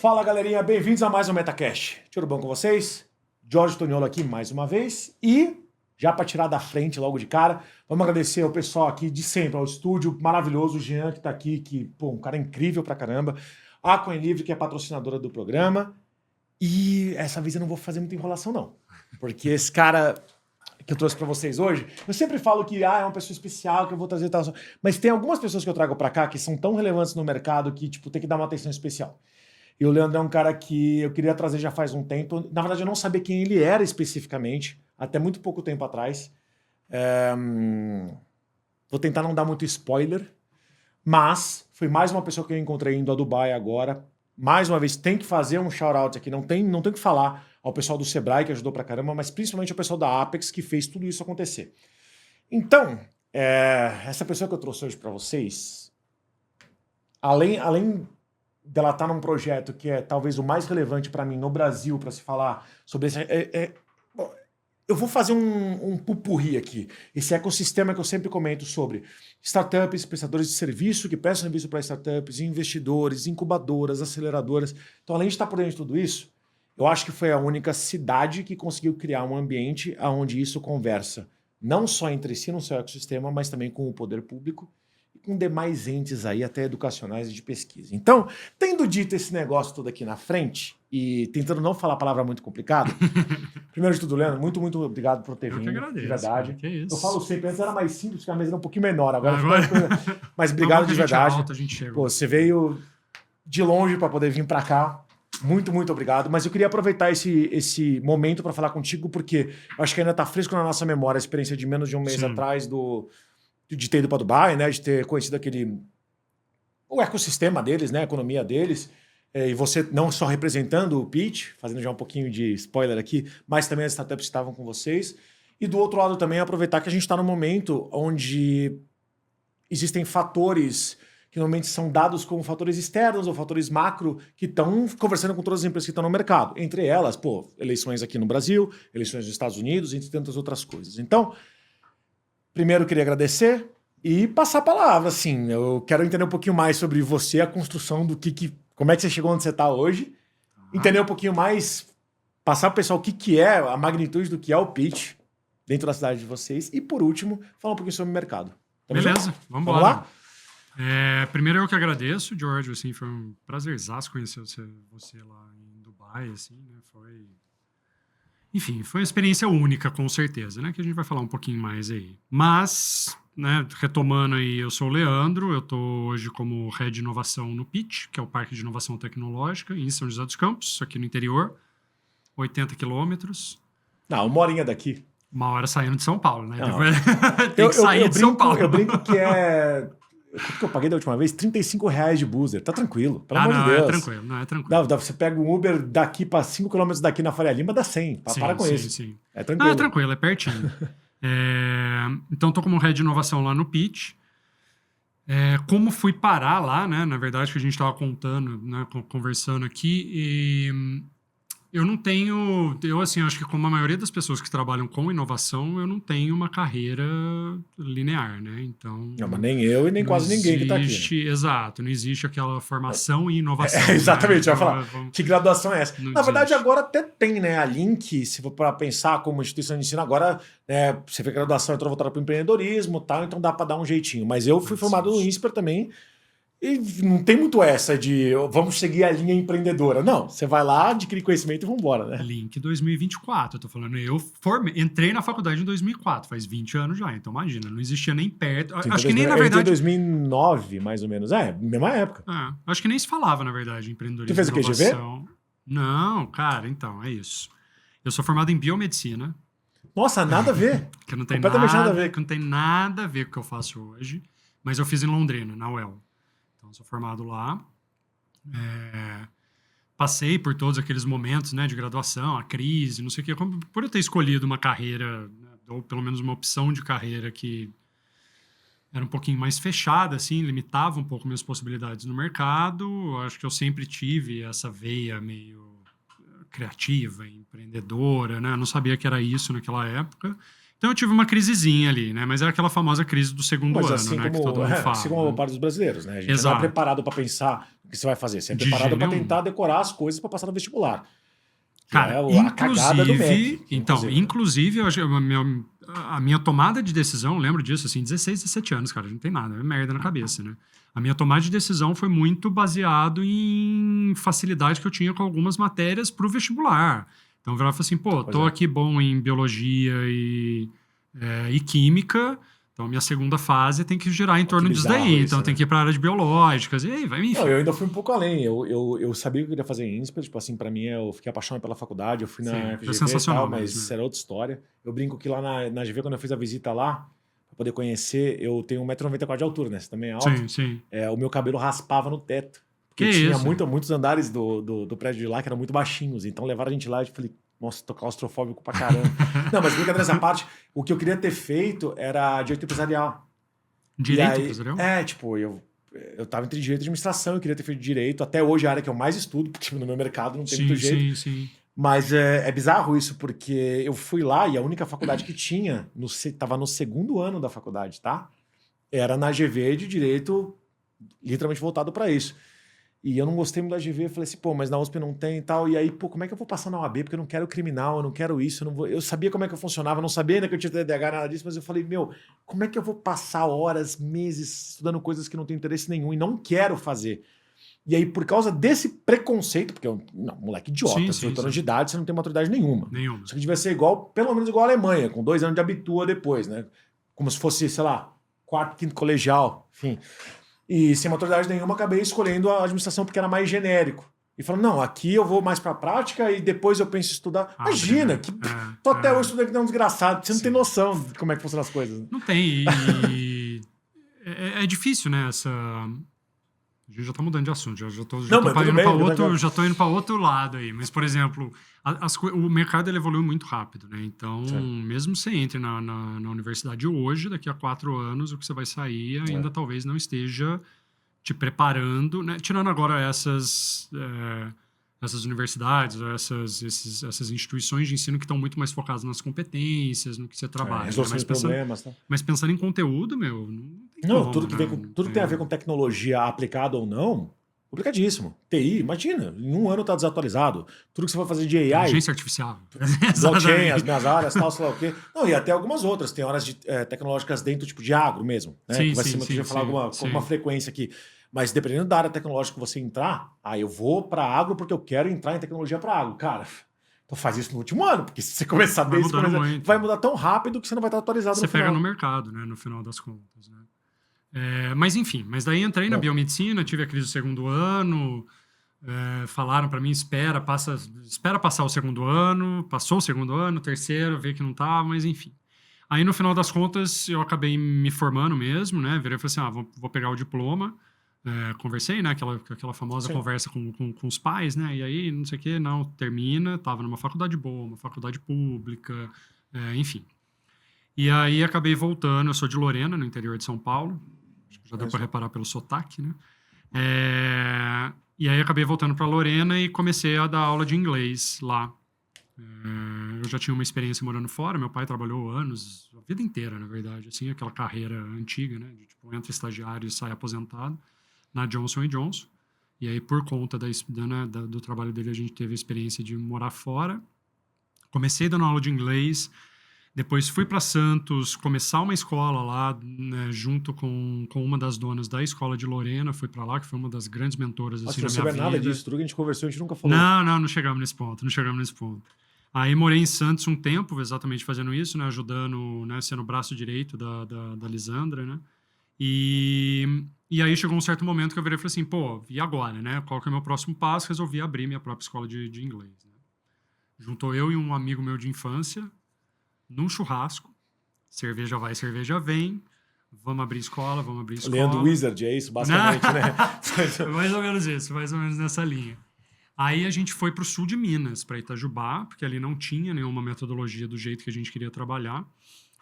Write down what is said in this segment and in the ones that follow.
Fala, galerinha, bem-vindos a mais um Metacast. Tudo bom com vocês? Jorge Toniolo aqui mais uma vez e, já para tirar da frente logo de cara, vamos agradecer ao pessoal aqui de sempre, ao estúdio maravilhoso, o Jean que tá aqui, que, pô, um cara incrível pra caramba, a Coin Livre, que é patrocinadora do programa, e essa vez eu não vou fazer muita enrolação não, porque esse cara que eu trouxe pra vocês hoje, eu sempre falo que é uma pessoa especial, que eu vou trazer tal, mas tem algumas pessoas que eu trago pra cá que são tão relevantes no mercado que, tipo, tem que dar uma atenção especial. E o Leandro é um cara que eu queria trazer já faz um tempo. Na verdade, eu não sabia quem ele era especificamente, até muito pouco tempo atrás. Vou tentar não dar muito spoiler, mas foi mais uma pessoa que eu encontrei indo a Dubai agora. Mais uma vez, tem que fazer um shout-out aqui. Não tem que falar ao pessoal do Sebrae, que ajudou pra caramba, mas principalmente ao pessoal da Apex, que fez tudo isso acontecer. Então, essa pessoa que eu trouxe hoje pra vocês, além dela estar num projeto que é talvez o mais relevante para mim no Brasil, para se falar sobre esse... Bom, eu vou fazer um pupurri aqui. Esse ecossistema que eu sempre comento sobre startups, prestadores de serviço que prestam serviço para startups, investidores, incubadoras, aceleradoras. Então, além de estar por dentro de tudo isso, eu acho que foi a única cidade que conseguiu criar um ambiente onde isso conversa não só entre si no seu ecossistema, mas também com o poder público e com demais entes aí, até educacionais e de pesquisa. Então, tendo dito esse negócio todo aqui na frente e tentando não falar a palavra muito complicada, primeiro de tudo, Leandro, muito obrigado por ter vindo. Eu que agradeço, de verdade. cara, que isso. Eu falo sempre, antes era mais simples, porque a mesa era um pouquinho menor, agora... Mas Não, obrigado de verdade. Alta, a gente chega. Pô, você veio de longe para poder vir para cá. Muito obrigado. Mas eu queria aproveitar esse momento para falar contigo, porque eu acho que ainda está fresco na nossa memória a experiência de menos de um mês atrás de ter ido para Dubai, né? De ter conhecido o ecossistema deles, né? A economia deles. E você não só representando o pitch, fazendo já um pouquinho de spoiler aqui, mas também as startups que estavam com vocês. E do outro lado também aproveitar que a gente está num momento onde existem fatores que normalmente são dados como fatores externos ou fatores macro que estão conversando com todas as empresas que estão no mercado. Entre elas, eleições aqui no Brasil, eleições nos Estados Unidos, entre tantas outras coisas. Então, primeiro, eu queria agradecer e passar a palavra, assim. Eu quero entender um pouquinho mais sobre você, a construção do como é que você chegou onde você está hoje, entender um pouquinho mais, passar para o pessoal o que é, a magnitude do que é o pitch dentro da cidade de vocês e, por último, falar um pouquinho sobre o mercado. Beleza, vamos lá? Primeiro eu que agradeço, George, assim, foi um prazerzaço conhecer você lá em Dubai, assim, né, Enfim, foi uma experiência única, com certeza, né? Que a gente vai falar um pouquinho mais aí. Mas, né, retomando aí, eu sou o Leandro, eu estou hoje como Head de Inovação no PIT, que é o Parque de Inovação Tecnológica, em São José dos Campos, aqui no interior, 80 quilômetros. Não, 1 horinha daqui. 1 hora saindo de São Paulo, né? Tem que sair de São Paulo. Eu brinco que quanto que eu paguei da última vez? R$35 de booster. Tá tranquilo, pelo amor de Deus. Não é tranquilo. Você pega um Uber daqui para 5 km daqui na Faria Lima, dá 100. Para com isso. Sim. É tranquilo. É tranquilo, é pertinho. Então, tô como Head de Inovação lá no Pitch. Como fui parar lá, né? Na verdade, que a gente estava contando, né, conversando aqui, eu não tenho... Eu, assim, acho que como a maioria das pessoas que trabalham com inovação, eu não tenho uma carreira linear, né? Então... Não, mas nem eu e nem quase ninguém que está aqui. Exato, não existe aquela formação em inovação. Exatamente, né? Vai falar, que graduação é essa? Na verdade, agora até tem, né? A Link, se for para pensar como instituição de ensino, agora você vê graduação, entrou voltada para o empreendedorismo e tal, então dá para dar um jeitinho. Mas eu fui formado no INSPER também, e não tem muito essa de vamos seguir a linha empreendedora. Não, você vai lá, adquire conhecimento e vambora, né? Link 2024, eu tô falando. Eu entrei na faculdade em 2004, faz 20 anos já. Então, imagina, não existia nem perto. Sim, acho que nem, na verdade... em 2009, mais ou menos. Mesma época. Acho que nem se falava, na verdade, empreendedorismo. Tu fez o quê, GV? Não, cara, então, é isso. Eu sou formado em biomedicina. Nossa, nada a ver. Que não tem nada a ver. Que não tem nada a ver com o que eu faço hoje. Mas eu fiz em Londrina, na UEL. Então, sou formado lá. Passei por todos aqueles momentos, né, de graduação, a crise, não sei o quê. Por eu ter escolhido uma carreira, né, ou pelo menos uma opção de carreira que era um pouquinho mais fechada, assim, limitava um pouco minhas possibilidades no mercado. Acho que eu sempre tive essa veia meio criativa, empreendedora, né? Eu não sabia que era isso naquela época. Então eu tive uma crisezinha ali, né? Mas era aquela famosa crise do segundo ano, assim né? Como, que todo mundo fala. Assim como a parte dos brasileiros, né? A gente não é preparado para pensar O que você vai fazer? Você é De preparado jeito para nenhum. tentar decorar as coisas para passar no vestibular. Que Cara, é a cagada do MEC. Inclusive, eu acho que a minha tomada de decisão, eu lembro disso, assim, 16, 17 anos, cara, não tem nada, é merda na cabeça, né? A minha tomada de decisão foi muito baseado em facilidade que eu tinha com algumas matérias pro vestibular. Então, eu virava e falava assim, pô, tô aqui bom em biologia e química, então minha segunda fase tem que girar em torno disso daí. Então, tem que ir pra área de biológicas, e aí vai, enfim. Não, eu ainda fui um pouco além. Eu sabia que eu queria fazer em INSPER, tipo assim, pra mim, eu fiquei apaixonado pela faculdade, eu fui na FGV sensacional e tal, mas mesmo, isso era outra história. Eu brinco que lá na GV, quando eu fiz a visita lá, pra poder conhecer, eu tenho 1,94 m de altura, né? Você também é alto. Sim, sim. O meu cabelo raspava no teto. Porque Que tinha isso? muitos andares do prédio de lá que eram muito baixinhos. Então levaram a gente lá e eu falei, nossa, tô claustrofóbico pra caramba. Não, mas brincadeira essa parte, o que eu queria ter feito era direito empresarial. Direito empresarial? Tipo, eu tava entre direito e administração, eu queria ter feito direito. Até hoje é a área que eu mais estudo, porque no meu mercado não tem muito jeito. Sim. Mas é bizarro isso, porque eu fui lá e a única faculdade que tinha, tava no segundo ano da faculdade, tá? Era na GV de direito, literalmente voltado para isso. E eu não gostei muito da GV, eu falei assim, pô, mas na USP não tem e tal. E aí, pô, como é que eu vou passar na OAB? Porque eu não quero criminal, eu não quero isso, eu não vou... Eu sabia como é que eu funcionava, eu não sabia ainda que eu tinha TDAH, nada disso, mas eu falei, meu, como é que eu vou passar horas, meses, estudando coisas que não tem interesse nenhum e não quero fazer? E aí, por causa desse preconceito, porque eu, não, moleque idiota, 18 anos de idade, você não tem maturidade nenhuma. Isso aqui devia ser igual, pelo menos igual a Alemanha, com 2 anos de abitua depois, né? Como se fosse, sei lá, 4º, 5º colegial, enfim. E sem maturidade nenhuma, acabei escolhendo a administração porque era mais genérico. E falando, não, aqui eu vou mais pra prática e depois eu penso em estudar. Imagina, tô até hoje estudando que nem um desgraçado. Você não tem noção de como é que funcionam as coisas. Não tem. É difícil, né? A gente já tá mudando de assunto, já tô indo para outro lado aí. Mas, por exemplo, o mercado ele evoluiu muito rápido, né? Então, mesmo você entre na universidade hoje, daqui a 4 anos, o que você vai sair ainda talvez não esteja te preparando, né? Tirando agora essas universidades, essas instituições de ensino que estão muito mais focadas nas competências, no que você trabalha. Resolução de problemas. Tá? Mas pensando em conteúdo, meu... Tudo que tem a ver com tecnologia aplicada ou não, complicadíssimo. TI, imagina, em 1 ano tá desatualizado. Tudo que você vai fazer de AI... Inteligência artificial. Blockchain, as minhas áreas, tal, sei lá o quê. Não, e até algumas outras. Tem áreas tecnológicas dentro, tipo de agro mesmo. Né? Sim, que vai ser que a gente vai falar com alguma frequência aqui. Mas dependendo da área tecnológica que você entrar, eu vou para agro porque eu quero entrar em tecnologia para agro. Cara, então faz isso no último ano, porque se você começar desde vai mudar tão rápido que você não vai estar atualizado no final. Você pega no mercado, né, no final das contas. Né? Mas enfim, daí entrei na biomedicina, tive a crise do segundo ano, falaram para mim, espera passar o segundo ano, passou o segundo ano, terceiro, vê que não tá, mas enfim. Aí no final das contas eu acabei me formando mesmo, né, virei e falei assim, vou pegar o diploma. Conversei, né? Aquela famosa conversa com os pais, né? E aí, não sei o que, não, termina. Tava numa faculdade boa, uma faculdade pública, enfim. E aí acabei voltando. Eu sou de Lorena, no interior de São Paulo. Acho que já deu para reparar pelo sotaque, né? E aí acabei voltando para Lorena e comecei a dar aula de inglês lá. Eu já tinha uma experiência morando fora. Meu pai trabalhou anos, a vida inteira, na verdade, assim, aquela carreira antiga, né? De, tipo, entra estagiário e sai aposentado. Na Johnson & Johnson. E aí, por conta do trabalho dele, a gente teve a experiência de morar fora. Comecei dando aula de inglês. Depois fui para Santos, começar uma escola lá, né, junto com uma das donas da escola de Lorena. Fui para lá, que foi uma das grandes mentoras assim, na minha vida. Não sabe nada disso. Tudo que a gente conversou, a gente nunca falou. Não chegamos nesse ponto. Aí morei em Santos um tempo, exatamente fazendo isso, né, ajudando, né, sendo o braço direito da Lisandra, né? E aí chegou um certo momento que eu virei e falei assim, pô, e agora, né? Qual que é o meu próximo passo? Resolvi abrir minha própria escola de inglês. Né? Juntou eu e um amigo meu de infância num churrasco. Cerveja vai, cerveja vem. Vamos abrir escola. Leandro Wizard, é isso, basicamente, né? Mais ou menos isso, mais ou menos nessa linha. Aí a gente foi para o sul de Minas, para Itajubá, porque ali não tinha nenhuma metodologia do jeito que a gente queria trabalhar.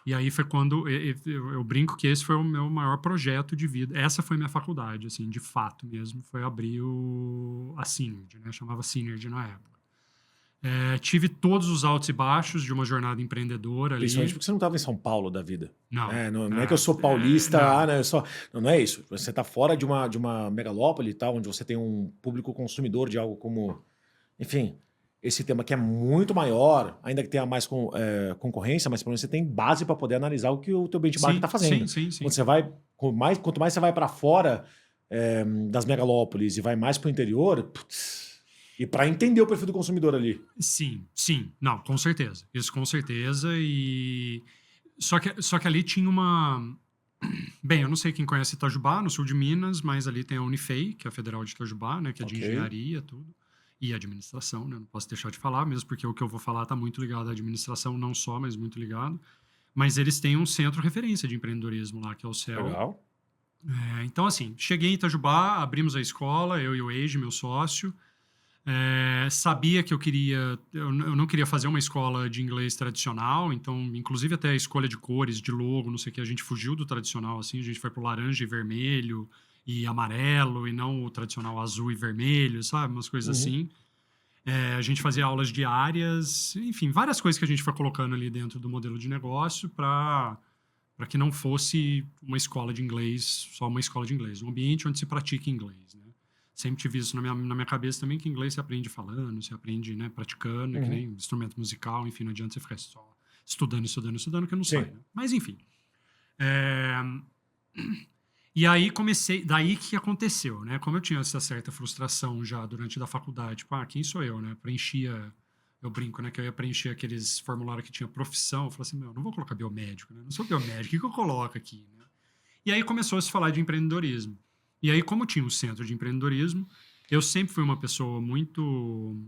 E aí foi quando eu brinco que esse foi o meu maior projeto de vida. Essa foi minha faculdade, assim, de fato mesmo. Foi abrir a Synergy, né? Chamava Synergy na época. Tive todos os altos e baixos de uma jornada empreendedora ali. Principalmente porque você não estava em São Paulo da vida. Não. Não é que eu sou paulista, não. eu só... Não é isso. Você está fora de uma megalópole e tal, onde você tem um público consumidor de algo como... Enfim, esse tema que é muito maior, ainda que tenha mais concorrência, mas pelo menos você tem base para poder analisar o que o teu benchmark está fazendo. Sim. Quando você vai, quanto mais você vai para fora das megalópolis e vai mais para o interior, putz, e para entender o perfil do consumidor ali. Sim. Não, com certeza. Isso com certeza. Só que ali tinha uma... Bem, eu não sei quem conhece Itajubá, no sul de Minas, mas ali tem a Unifei, que é a Federal de Itajubá, né? Que é de engenharia, tudo. E administração, né? Não posso deixar de falar, mesmo porque o que eu vou falar está muito ligado à administração, não só, mas muito ligado. Mas eles têm um centro referência de empreendedorismo lá, que é o CEL. Legal. Então, assim, cheguei em Itajubá, abrimos a escola, eu e o Eiji, meu sócio. Sabia que eu não queria fazer uma escola de inglês tradicional, então, inclusive até a escolha de cores, de logo, não sei o que, a gente fugiu do tradicional, assim, a gente foi pro laranja e vermelho e amarelo, e não o tradicional azul e vermelho, sabe? Umas coisas assim. A gente fazia aulas diárias, enfim, várias coisas que a gente foi colocando ali dentro do modelo de negócio para que não fosse uma escola de inglês, só uma escola de inglês, um ambiente onde se pratica inglês, né? Sempre tive isso na minha cabeça também, que inglês você aprende falando, você aprende, né, praticando, que nem instrumento musical, enfim, não adianta você ficar só estudando, que não sai, né? Mas, enfim. E aí daí que aconteceu, né? Como eu tinha essa certa frustração já durante da faculdade, tipo, quem sou eu, né? Eu brinco, né? Que eu ia preencher aqueles formulários que tinha profissão, eu falei assim, não vou colocar biomédico, né? Não sou biomédico, o que eu coloco aqui, né? E aí começou a se falar de empreendedorismo. E aí, como tinha um centro de empreendedorismo, eu sempre fui uma pessoa muito...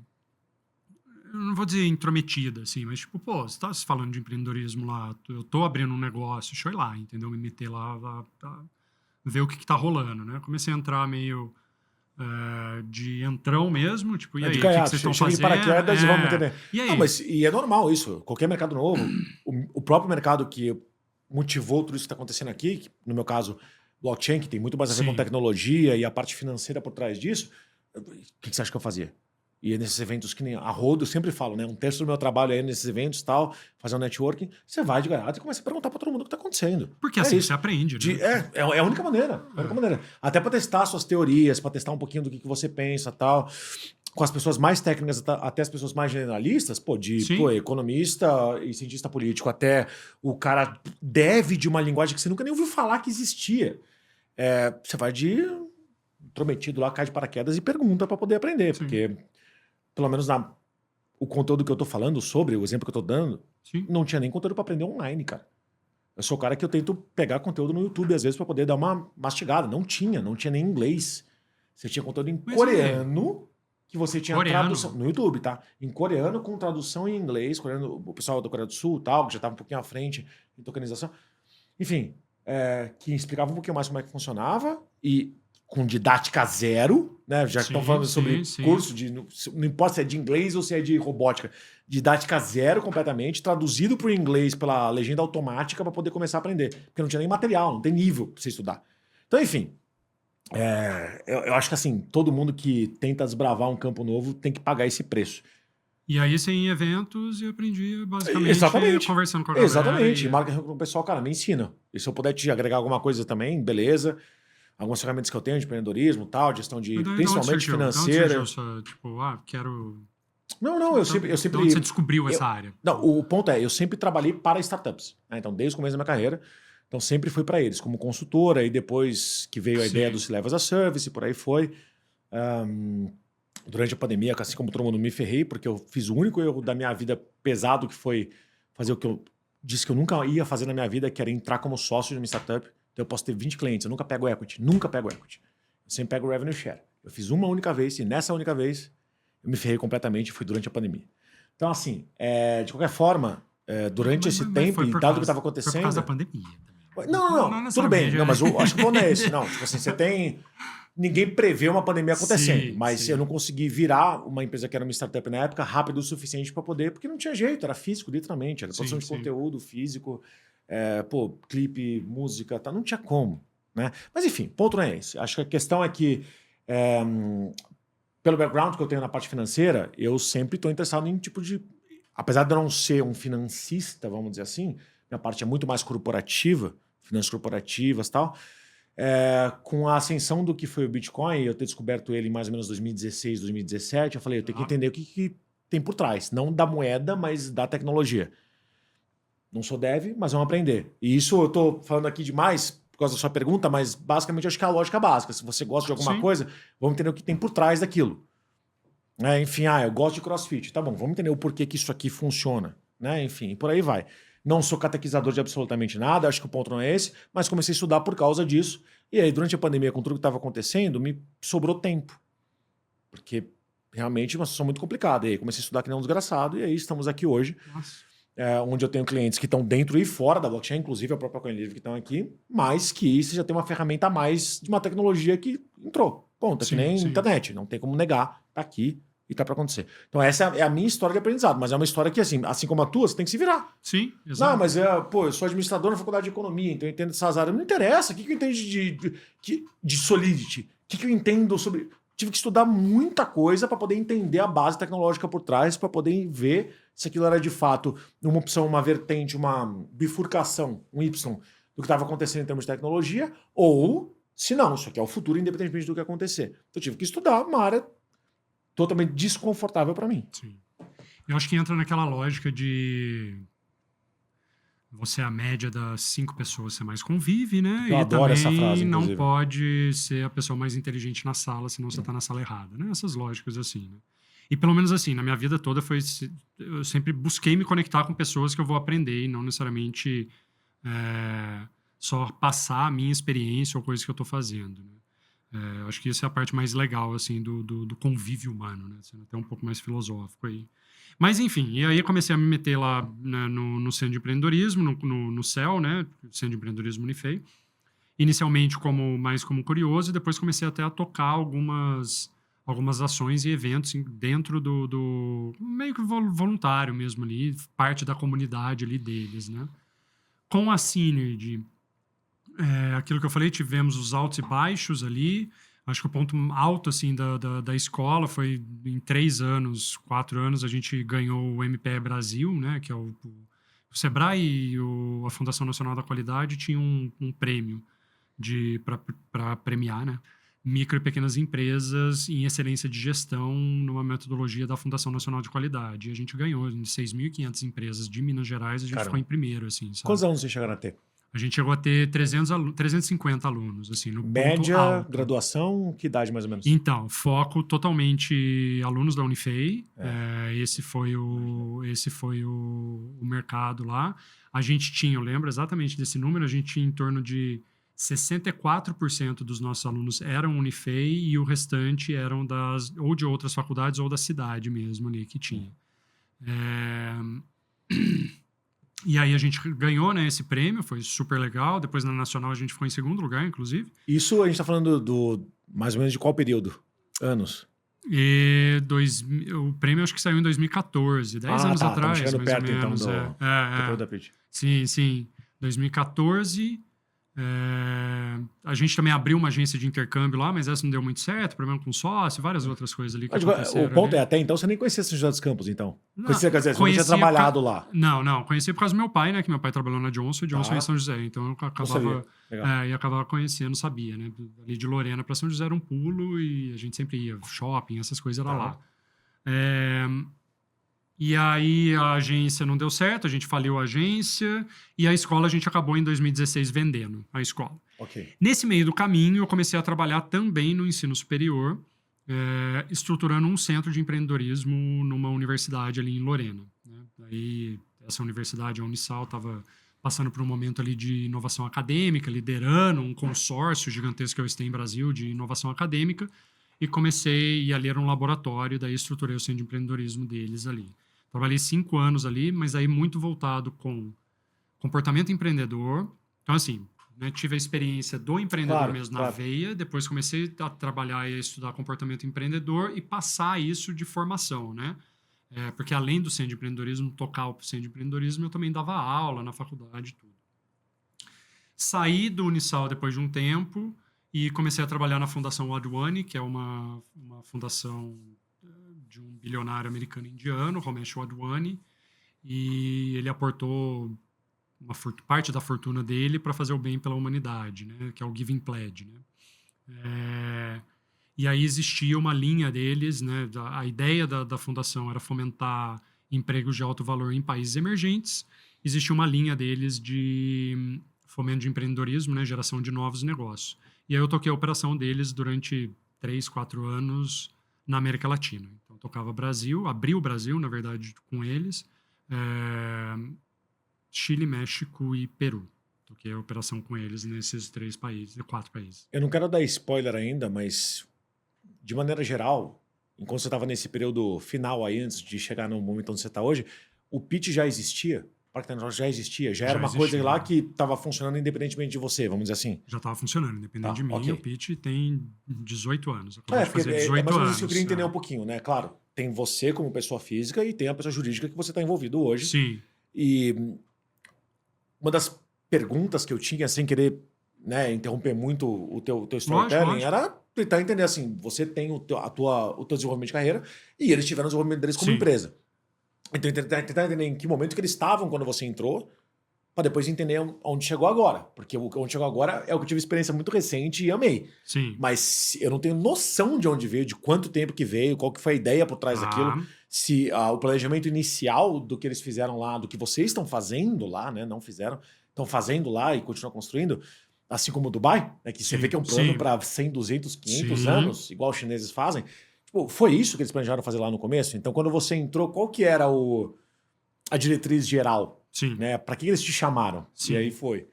Eu não vou dizer intrometida, assim, mas tipo, você tá falando de empreendedorismo lá, eu tô abrindo um negócio, deixa eu ir lá, entendeu? Me meter lá ver o que tá rolando, né? Comecei a entrar meio de entrão mesmo, tipo, e aí, o que vocês estão fazendo? Paraquedas e vamos entender. E aí? Não, mas e é normal isso. Qualquer mercado novo, o próprio mercado que motivou tudo isso que está acontecendo aqui, que, no meu caso, blockchain, que tem muito mais a ver com tecnologia e a parte financeira por trás disso, o que você acha que eu fazia? E nesses eventos que nem a Rodo, eu sempre falo, né? Um terço do meu trabalho é nesses eventos tal, fazer um networking. Você vai de gaiato e começa a perguntar para todo mundo o que está acontecendo. Porque assim você aprende, né? É a única maneira. É a única maneira. Até para testar suas teorias, para testar um pouquinho do que você pensa tal. Com as pessoas mais técnicas até as pessoas mais generalistas, economista e cientista político, até o cara deve de uma linguagem que você nunca nem ouviu falar que existia. Você vai de intrometido lá, cai de paraquedas e pergunta para poder aprender, porque pelo menos o conteúdo que eu tô falando sobre, o exemplo que eu tô dando, não tinha nem conteúdo para aprender online, cara. Eu sou o cara que eu tento pegar conteúdo no YouTube às vezes para poder dar uma mastigada. Não tinha nem inglês. Você tinha conteúdo em coreano, que você tinha tradução no YouTube, tá? Em coreano com tradução em inglês, o pessoal da Coreia do Sul, tal, que já tava um pouquinho à frente em tokenização. Enfim, que explicava um pouquinho mais como é que funcionava e com didática zero, né? Já que estão falando sobre curso não importa se é de inglês ou se é de robótica, didática zero completamente, traduzido para o inglês pela legenda automática para poder começar a aprender, porque não tinha nem material, não tem nível para você estudar. Então, enfim, eu acho que assim, todo mundo que tenta desbravar um campo novo tem que pagar esse preço. E aí você ia em eventos e aprendia basicamente conversando com a galera. Exatamente. E marca com o pessoal, cara, me ensina. E se eu puder te agregar alguma coisa também, beleza. Algumas ferramentas que eu tenho de empreendedorismo, tal, gestão de principalmente financeira. Tipo, quero... Não, eu sempre... Onde você descobriu essa área? Não, o ponto é, eu sempre trabalhei para startups. Né? Então, desde o começo da minha carreira, então sempre fui para eles, como consultora, e depois que veio a ideia do C-Level as a Service, por aí foi. Durante a pandemia, assim como todo mundo, me ferrei, porque eu fiz o único erro da minha vida pesado, que foi fazer o que eu disse que eu nunca ia fazer na minha vida, que era entrar como sócio de uma startup. Então eu posso ter 20 clientes, eu nunca pego equity. Eu sempre pego revenue share. Eu fiz uma única vez, e nessa única vez eu me ferrei completamente, foi durante a pandemia. Então, assim, de qualquer forma, durante esse tempo, e dado o que estava acontecendo... Foi por causa da pandemia também. Não, tudo bem. Não, mas eu acho que o ponto é esse. Não, tipo assim, você tem... Ninguém prevê uma pandemia acontecendo, mas eu não consegui virar uma empresa que era uma startup na época rápido o suficiente para poder, porque não tinha jeito, era físico, literalmente, era produção de conteúdo físico, clipe, música, tá, não tinha como, né? Mas enfim, ponto não é esse. Acho que a questão é que pelo background que eu tenho na parte financeira, eu sempre estou interessado em tipo de... Apesar de eu não ser um financista, vamos dizer assim, minha parte é muito mais corporativa, finanças corporativas e tal. Com a ascensão do que foi o Bitcoin, eu ter descoberto ele em mais ou menos 2016, 2017, eu falei, eu tenho que entender o que tem por trás. Não da moeda, mas da tecnologia. Não sou dev, mas vamos aprender. E isso eu estou falando aqui demais por causa da sua pergunta, mas basicamente eu acho que é a lógica básica. Se você gosta de alguma coisa, vamos entender o que tem por trás daquilo. Enfim, eu gosto de CrossFit. Tá bom, vamos entender o porquê que isso aqui funciona. Enfim, por aí vai. Não sou catequizador de absolutamente nada, acho que o ponto não é esse, mas comecei a estudar por causa disso. E aí, durante a pandemia, com tudo que estava acontecendo, me sobrou tempo. Porque realmente é uma situação muito complicada. E aí comecei a estudar que nem um desgraçado, e aí estamos aqui hoje. Onde eu tenho clientes que estão dentro e fora da blockchain, inclusive a própria CoinLivre que estão aqui, mas que isso já tem uma ferramenta a mais de uma tecnologia que entrou. Ponto. É que nem internet, não tem como negar, tá aqui e tá para acontecer. Então essa é a minha história de aprendizado, mas é uma história que, assim como a tua, você tem que se virar. Sim, exato. Não, mas eu sou administrador na faculdade de economia, então eu entendo essas áreas. Não interessa, o que eu entendo de Solidity? O que eu entendo sobre... Tive que estudar muita coisa para poder entender a base tecnológica por trás, para poder ver se aquilo era de fato uma opção, uma vertente, uma bifurcação, um Y, do que estava acontecendo em termos de tecnologia, ou se não, isso aqui é o futuro, independentemente do que acontecer. Então eu tive que estudar uma área totalmente desconfortável para mim. Sim. Eu acho que entra naquela lógica de você é a média das 5 pessoas que você mais convive, né? Eu adoro essa frase, não inclusive. pode ser a pessoa mais inteligente na sala, senão você está na sala errada, né? Essas lógicas assim, né? E pelo menos assim, na minha vida toda eu sempre busquei me conectar com pessoas que eu vou aprender e não necessariamente só passar a minha experiência ou coisas que eu estou fazendo, né? Acho que essa é a parte mais legal, assim, do convívio humano, né? Sendo até um pouco mais filosófico aí. Mas, enfim, e aí eu comecei a me meter lá, né, no Centro de Empreendedorismo, no CEL, né? Centro de Empreendedorismo Unifei. Inicialmente mais como curioso, e depois comecei até a tocar algumas ações e eventos dentro do meio que voluntário mesmo ali, parte da comunidade ali deles, né? Com a Synergy, aquilo que eu falei, tivemos os altos e baixos ali. Acho que o ponto alto assim, da escola foi em 3 anos, 4 anos, a gente ganhou o MPE Brasil, né, que é o Sebrae e a Fundação Nacional da Qualidade tinham um prêmio para premiar, né, micro e pequenas empresas em excelência de gestão numa metodologia da Fundação Nacional de Qualidade. E a gente ganhou em 6.500 empresas de Minas Gerais, a gente ficou em primeiro. Assim, sabe? Quantos alunos vocês chegaram a ter? A gente chegou a ter 350 alunos, assim, no média, ponto alto. Graduação, que idade mais ou menos? Então, foco totalmente alunos da Unifei. Esse foi o mercado lá. A gente tinha, eu lembro exatamente desse número, a gente tinha em torno de 64% dos nossos alunos eram Unifei e o restante eram ou de outras faculdades ou da cidade mesmo ali que tinha. E aí a gente ganhou, né, esse prêmio, foi super legal. Depois na Nacional a gente ficou em segundo lugar, inclusive. Isso a gente tá falando do mais ou menos de qual período? Anos? O prêmio acho que saiu em 2014, 10 anos atrás, chegando mais perto, ou menos. Então, da pitch. Sim. 2014. A gente também abriu uma agência de intercâmbio lá, mas essa não deu muito certo, problema com sócio, várias outras coisas ali que aconteceram. O ponto ali. até então você nem conhecia São José dos Campos, então? Você não tinha trabalhado lá? Não, conheci por causa do meu pai, né? Que meu pai trabalhou na Johnson em São José, então eu acabava conhecendo, sabia, né? Ali de Lorena para São José era um pulo e a gente sempre ia, shopping, essas coisas era lá. E aí a agência não deu certo, a gente faliu a agência e a escola a gente acabou em 2016 vendendo a escola. Okay. Nesse meio do caminho eu comecei a trabalhar também no ensino superior, estruturando um centro de empreendedorismo numa universidade ali em Lorena. Né? Aí essa universidade, a Unisal, estava passando por um momento ali de inovação acadêmica, liderando um consórcio gigantesco que eu estou em Brasil de inovação acadêmica e comecei, e ali era um laboratório, daí estruturei o centro de empreendedorismo deles ali. Trabalhei 5 anos ali, mas aí muito voltado com comportamento empreendedor. Então, assim, né, tive a experiência do empreendedor na veia, depois comecei a trabalhar e a estudar comportamento empreendedor e passar isso de formação, né? Porque além do centro de empreendedorismo, tocar o centro de empreendedorismo, eu também dava aula na faculdade e tudo. Saí do Unisal depois de um tempo e comecei a trabalhar na Fundação Wadhwani, que é uma fundação de um bilionário americano-indiano, Ramesh Wadhwani, e ele aportou parte da fortuna dele para fazer o bem pela humanidade, né? Que é o Giving Pledge, né? E aí existia uma linha deles, né? A ideia da fundação era fomentar empregos de alto valor em países emergentes. Existia uma linha deles de fomento de empreendedorismo, né? Geração de novos negócios. E aí eu toquei a operação deles durante 3, 4 anos na América Latina. Então, eu tocava Brasil, abri o Brasil, na verdade, com eles. Chile, México e Peru. Toquei a operação com eles nesses 4 países. Eu não quero dar spoiler ainda, mas de maneira geral, enquanto você estava nesse período final aí, antes de chegar no momento onde você está hoje, o pitch já existia? O Parque Tecnológico já existia? Já era uma coisa lá que estava funcionando independentemente de você, vamos dizer assim? Já estava funcionando, independente de mim. Okay. O pitch tem 18 anos. É mais ou menos isso que eu queria entender um pouquinho, né? Claro, tem você como pessoa física e tem a pessoa jurídica que você está envolvido hoje. Sim. E uma das perguntas que eu tinha, sem querer, né, interromper muito o teu storytelling, era tentar entender assim, você tem o teu desenvolvimento de carreira e eles tiveram o desenvolvimento deles como empresa. Então, tentar entender em que momento que eles estavam quando você entrou, para depois entender onde chegou agora. Porque onde chegou agora é o que eu tive experiência muito recente e amei. Sim. Mas eu não tenho noção de onde veio, de quanto tempo que veio, qual que foi a ideia por trás daquilo. Se o planejamento inicial do que eles fizeram lá, do que vocês estão fazendo lá, né? Não fizeram, estão fazendo lá e continuam construindo, assim como o Dubai, né, que você vê que é um plano para 100, 200, 500 anos, igual os chineses fazem. Tipo, foi isso que eles planejaram fazer lá no começo? Então, quando você entrou, qual que era a diretriz geral? Sim. Né? Para que eles te chamaram? Sim. E aí foi.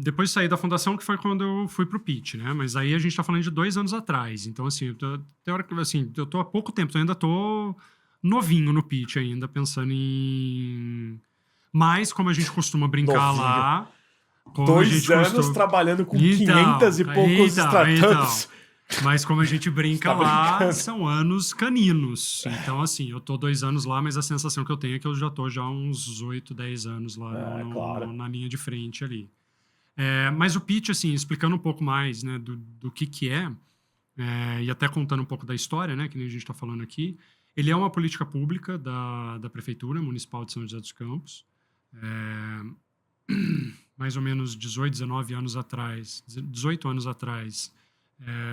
Depois de sair da fundação, que foi quando eu fui pro pitch, né? Mas aí a gente tá falando de 2 anos atrás. Então, assim, eu tô há pouco tempo, eu ainda tô novinho no pitch ainda, pensando em... Mas, como a gente costuma brincar lá... 2 anos trabalhando com 500 e poucos startups. Mas como a gente brinca lá, são anos caninos. Então, assim, eu tô 2 anos lá, mas a sensação que eu tenho é que eu já tô uns 8, 10 anos lá na linha de frente ali. Mas o pitch, assim, explicando um pouco mais, né, do que é, e até contando um pouco da história, né, que nem a gente tá falando aqui, ele é uma política pública da Prefeitura Municipal de São José dos Campos. Mais ou menos 18 anos atrás,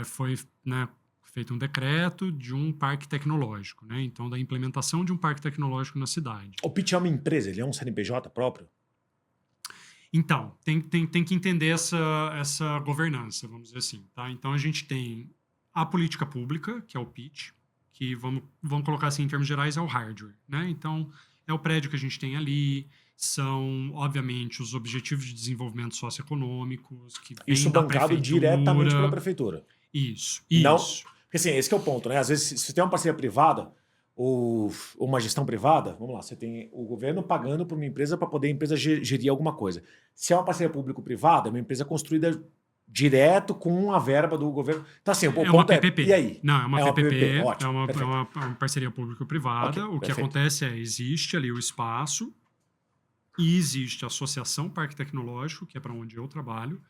foi, né, feito um decreto de um parque tecnológico, né? Então, da implementação de um parque tecnológico na cidade. O pitch é uma empresa, ele é um CNPJ próprio? Então, tem que entender essa governança, vamos dizer assim, tá? Então, a gente tem a política pública, que é o pitch, que vamos colocar assim em termos gerais, é o hardware, né? Então, é o prédio que a gente tem ali, são, obviamente, os objetivos de desenvolvimento socioeconômicos que vêm isso da bancado prefeitura. Diretamente pela prefeitura. Isso. Não, porque assim, esse que é o ponto, né? Às vezes, se você tem uma parceria privada ou uma gestão privada, vamos lá, você tem o governo pagando para uma empresa para poder a empresa gerir alguma coisa. Se é uma parceria público-privada, é uma empresa construída direto com a verba do governo. Então, assim, o ponto uma PPP. E aí? Não, é uma PPP, ótimo, é uma parceria público-privada. Okay, o que acontece existe ali o espaço e existe a Associação Parque Tecnológico, que é para onde eu trabalho,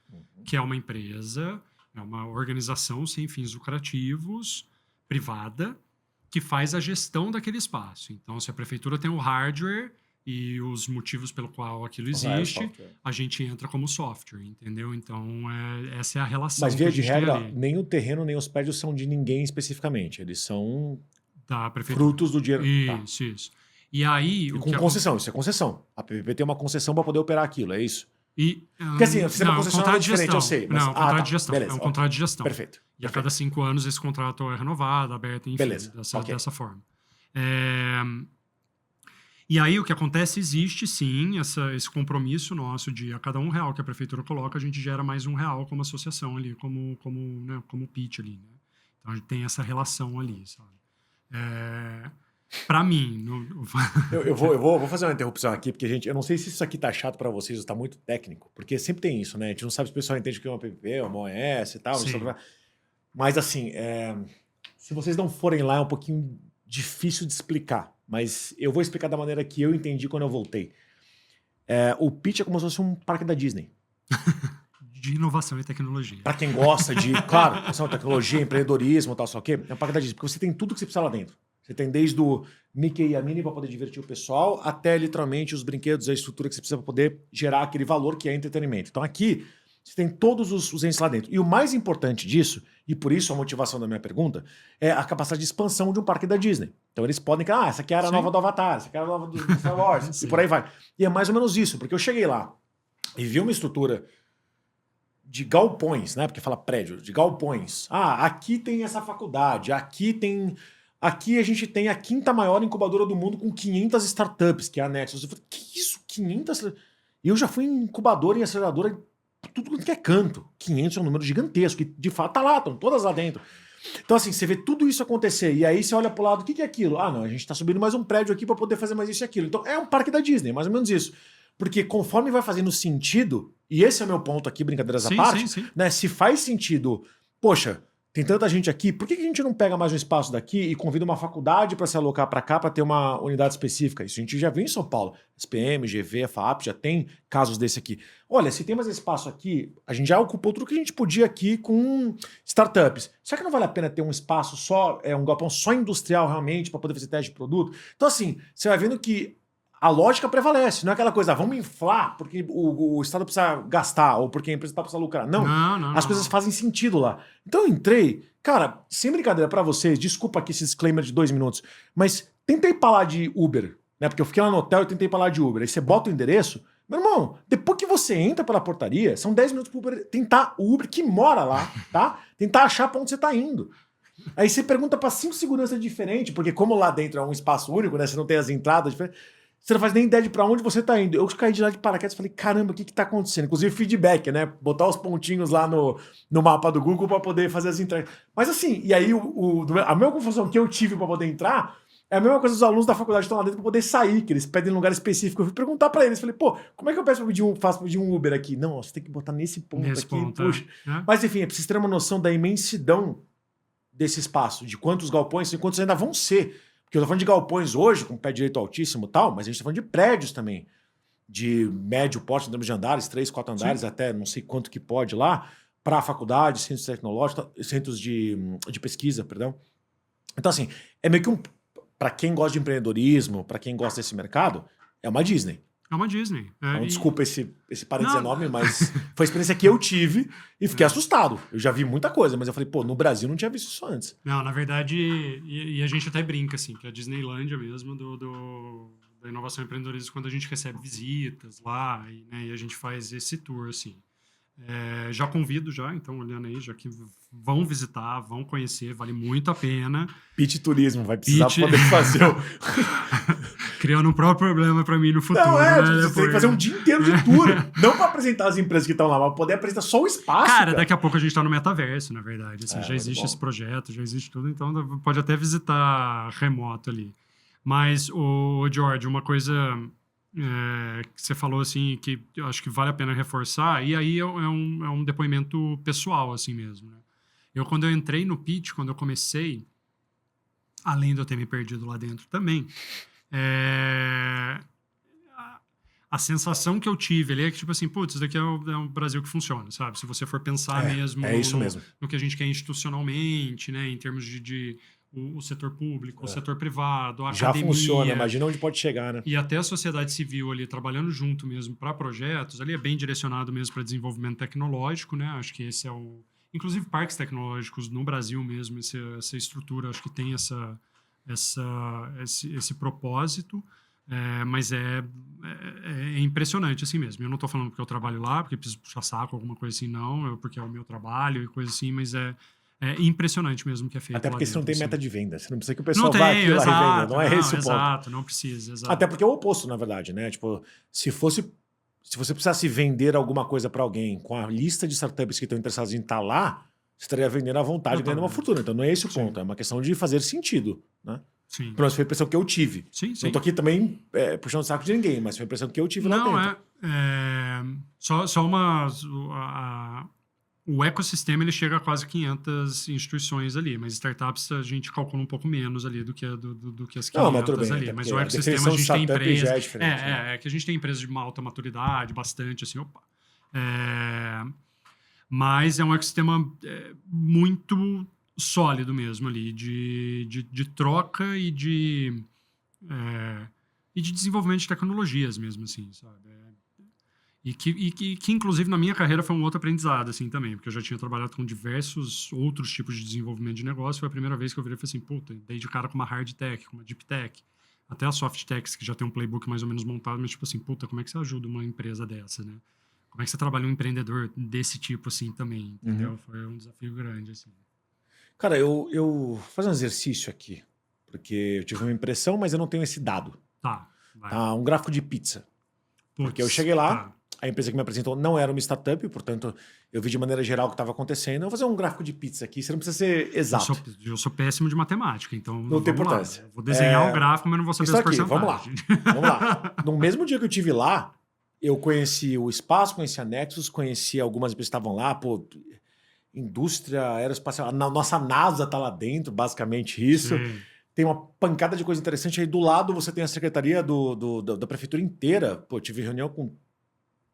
que é uma empresa, é uma organização sem fins lucrativos, privada, que faz a gestão daquele espaço. Então, se a prefeitura tem o hardware e os motivos pelo qual aquilo existe, a gente entra como software, entendeu? Então, essa é a relação. Mas, via de regra, nem o terreno, nem os prédios são de ninguém especificamente. Eles são frutos do dinheiro. Isso. E aí... com concessão, isso é concessão. A PPP tem uma concessão para poder operar aquilo, é isso? Porque assim, você tem uma concessão diferente, eu sei. Mas, não, contrato de gestão. Beleza, é um contrato de gestão. Perfeito. E a cada 5 anos esse contrato é renovado, aberto, enfim, dessa forma. E aí o que acontece, existe sim esse compromisso nosso de a cada R$1 que a prefeitura coloca, a gente gera mais R$1 como associação ali, como pitch ali, né? Então a gente tem essa relação ali, sabe? Para mim... Eu vou fazer uma interrupção aqui, porque, gente, eu não sei se isso aqui tá chato para vocês ou tá muito técnico, porque sempre tem isso, né? A gente não sabe se o pessoal entende o que é uma PPP, uma OS e tal. Mas, assim, se vocês não forem lá, é um pouquinho difícil de explicar, mas eu vou explicar da maneira que eu entendi quando eu voltei. O pitch é como se fosse um parque da Disney. de inovação e tecnologia. Para quem gosta de, claro, questão de tecnologia, empreendedorismo, tal, só o quê, é um parque da Disney, porque você tem tudo que você precisa lá dentro. Você tem desde o Mickey e a Minnie para poder divertir o pessoal, até literalmente os brinquedos, a estrutura que você precisa para poder gerar aquele valor que é entretenimento. Então aqui você tem todos os entes lá dentro. E o mais importante disso, e por isso a motivação da minha pergunta, é a capacidade de expansão de um parque da Disney. Então eles podem, essa aqui era a nova do Avatar, essa aqui era a nova do Star Wars, e por aí vai. E é mais ou menos isso, porque eu cheguei lá e vi uma estrutura de galpões, né? Porque fala prédio, de galpões. Aqui tem essa faculdade, aqui a gente tem a 5ª maior incubadora do mundo com 500 startups, que é a Nexus. Eu falei, que isso? 500? E eu já fui em incubadora e aceleradora, tudo que é canto. 500 é um número gigantesco, que de fato tá lá, estão todas lá dentro. Então assim, você vê tudo isso acontecer, e aí você olha pro lado, o que é aquilo? Não, a gente tá subindo mais um prédio aqui para poder fazer mais isso e aquilo. Então é um parque da Disney, mais ou menos isso. Porque conforme vai fazendo sentido, e esse é o meu ponto aqui, brincadeiras à parte, né? Se faz sentido, poxa, tem tanta gente aqui, por que a gente não pega mais um espaço daqui e convida uma faculdade para se alocar para cá para ter uma unidade específica? Isso a gente já viu em São Paulo. SPM, GV, FAP, já tem casos desse aqui. Olha, se tem mais espaço aqui, a gente já ocupou tudo que a gente podia aqui com startups. Será que não vale a pena ter um espaço só, um galpão só industrial realmente para poder fazer teste de produto? Então assim, você vai vendo que a lógica prevalece, não é aquela coisa, vamos inflar porque o Estado precisa gastar ou porque a empresa precisa lucrar. Não, as coisas fazem sentido lá. Então eu entrei, cara, sem brincadeira pra vocês, desculpa aqui esse disclaimer de 2 minutos, mas tentei falar de Uber, né? Porque eu fiquei lá no hotel e tentei falar de Uber. Aí você bota o endereço, meu irmão, depois que você entra pela portaria, são 10 minutos pro Uber tentar o Uber que mora lá, tá? Tentar achar pra onde você tá indo. Aí você pergunta pra 5 seguranças diferentes, porque como lá dentro é um espaço único, né? Você não tem as entradas diferentes. Você não faz nem ideia de pra onde você tá indo. Eu caí de lá de paraquedas e falei, caramba, o que tá acontecendo? Inclusive feedback, né? Botar os pontinhos lá no mapa do Google pra poder fazer as entregas. Mas assim, e aí a mesma confusão que eu tive pra poder entrar é a mesma coisa dos alunos da faculdade que estão lá dentro pra poder sair, que eles pedem em lugar específico. Eu fui perguntar pra eles, falei, pô, como é que eu peço pra pedir um Uber aqui? Não, você tem que botar nesse ponto aqui, puxa. Mas enfim, é preciso ter uma noção da imensidão desse espaço, de quantos galpões e quantos ainda vão ser. Porque eu tô falando de galpões hoje, com pé direito altíssimo e tal, mas a gente tá falando de prédios também. De médio porte, em termos de andares, 3, 4 andares, até não sei quanto que pode lá, para a faculdade, centros tecnológicos, centros de pesquisa, perdão. Então, assim, é meio que para quem gosta de empreendedorismo, para quem gosta desse mercado, é uma Disney. É uma Disney. Então, desculpa esse parênteses enorme, mas foi a experiência que eu tive e fiquei assustado. Eu já vi muita coisa, mas eu falei, pô, no Brasil não tinha visto isso antes. Não, na verdade, e a gente até brinca, assim, que a Disneylândia mesmo da inovação e empreendedorismo, quando a gente recebe visitas lá e a gente faz esse tour, assim. Já convido então, olhando aí, já que vão visitar, vão conhecer, vale muito a pena. Pitch Turismo, vai precisar poder fazer criando um próprio problema para mim no futuro. Não, você tem que fazer um dia inteiro de tour. Não para apresentar as empresas que estão lá, mas poder apresentar só o espaço. Cara, daqui a pouco a gente tá no metaverso, na verdade. Assim, já existe esse projeto, já existe tudo, então pode até visitar remoto ali. Mas, George, uma coisa que você falou, assim, que eu acho que vale a pena reforçar, e aí é um depoimento pessoal, assim mesmo, né? Quando eu entrei no pitch, quando eu comecei, além de eu ter me perdido lá dentro também, a sensação que eu tive ali é que, tipo assim, putz, isso daqui é um Brasil que funciona, sabe? Se você for pensar mesmo, no que a gente quer institucionalmente, né? Em termos de o setor público, o setor privado, a academia. Já funciona, imagina onde pode chegar, né? E até a sociedade civil ali, trabalhando junto mesmo para projetos, ali é bem direcionado mesmo para desenvolvimento tecnológico, né? Acho que esse é inclusive parques tecnológicos no Brasil mesmo, essa estrutura, acho que tem esse propósito, mas é impressionante assim mesmo. Eu não estou falando porque eu trabalho lá, porque preciso puxar saco, alguma coisa assim, não, porque é o meu trabalho e coisa assim, mas é impressionante mesmo o que é feito. Até porque você não tem meta de venda, você não precisa que o pessoal vá aqui lá e revenda, não é esse o ponto. Exato, não precisa, exato. Até porque é o oposto, na verdade, né? Tipo, se você precisasse vender alguma coisa para alguém com a lista de startups que estão interessadas em estar lá, você estaria vendendo à vontade, ganhando uma fortuna. Então não é esse o ponto, é uma questão de fazer sentido, né? Sim. Pelo menos foi a impressão que eu tive. Sim. Não tô aqui também puxando o saco de ninguém, mas foi a impressão que eu tive lá dentro. O ecossistema ele chega a quase 500 instituições ali, mas startups a gente calcula um pouco menos ali do que as 500 ali. Mas o ecossistema a gente tem empresas... que a gente tem empresas de uma alta maturidade, bastante, assim, Mas é um ecossistema muito sólido mesmo ali, de troca e de desenvolvimento de tecnologias mesmo, assim, sabe? E que, inclusive, na minha carreira foi um outro aprendizado, assim, também, porque eu já tinha trabalhado com diversos outros tipos de desenvolvimento de negócio. Foi a primeira vez que eu virei e falei assim, puta, dei de cara com uma hard tech, com uma deep tech, até a soft techs, que já tem um playbook mais ou menos montado, mas tipo assim, puta, como é que você ajuda uma empresa dessa, né? Como é que você trabalha um empreendedor desse tipo, assim, também, entendeu? Foi um desafio grande, assim. Cara, eu vou fazer um exercício aqui, porque eu tive uma impressão, mas eu não tenho esse dado. Tá, vai. Tá? Um gráfico de pizza. Porque eu cheguei lá, a empresa que me apresentou não era uma startup, portanto, eu vi de maneira geral o que estava acontecendo. Eu vou fazer um gráfico de pizza aqui, você não precisa ser exato. Eu sou péssimo de matemática, então Não tem vamos lá. importância. Eu vou desenhar o gráfico, mas não vou saber as aqui, porcentagens. vamos lá. No mesmo dia que eu tive lá, eu conheci o espaço, conheci a Nexus, conheci algumas empresas que estavam lá, pô, indústria aeroespacial, a nossa NASA tá lá dentro, basicamente isso. Sim. Tem uma pancada de coisa interessante. Aí do lado você tem a secretaria da prefeitura inteira. Pô, tive reunião com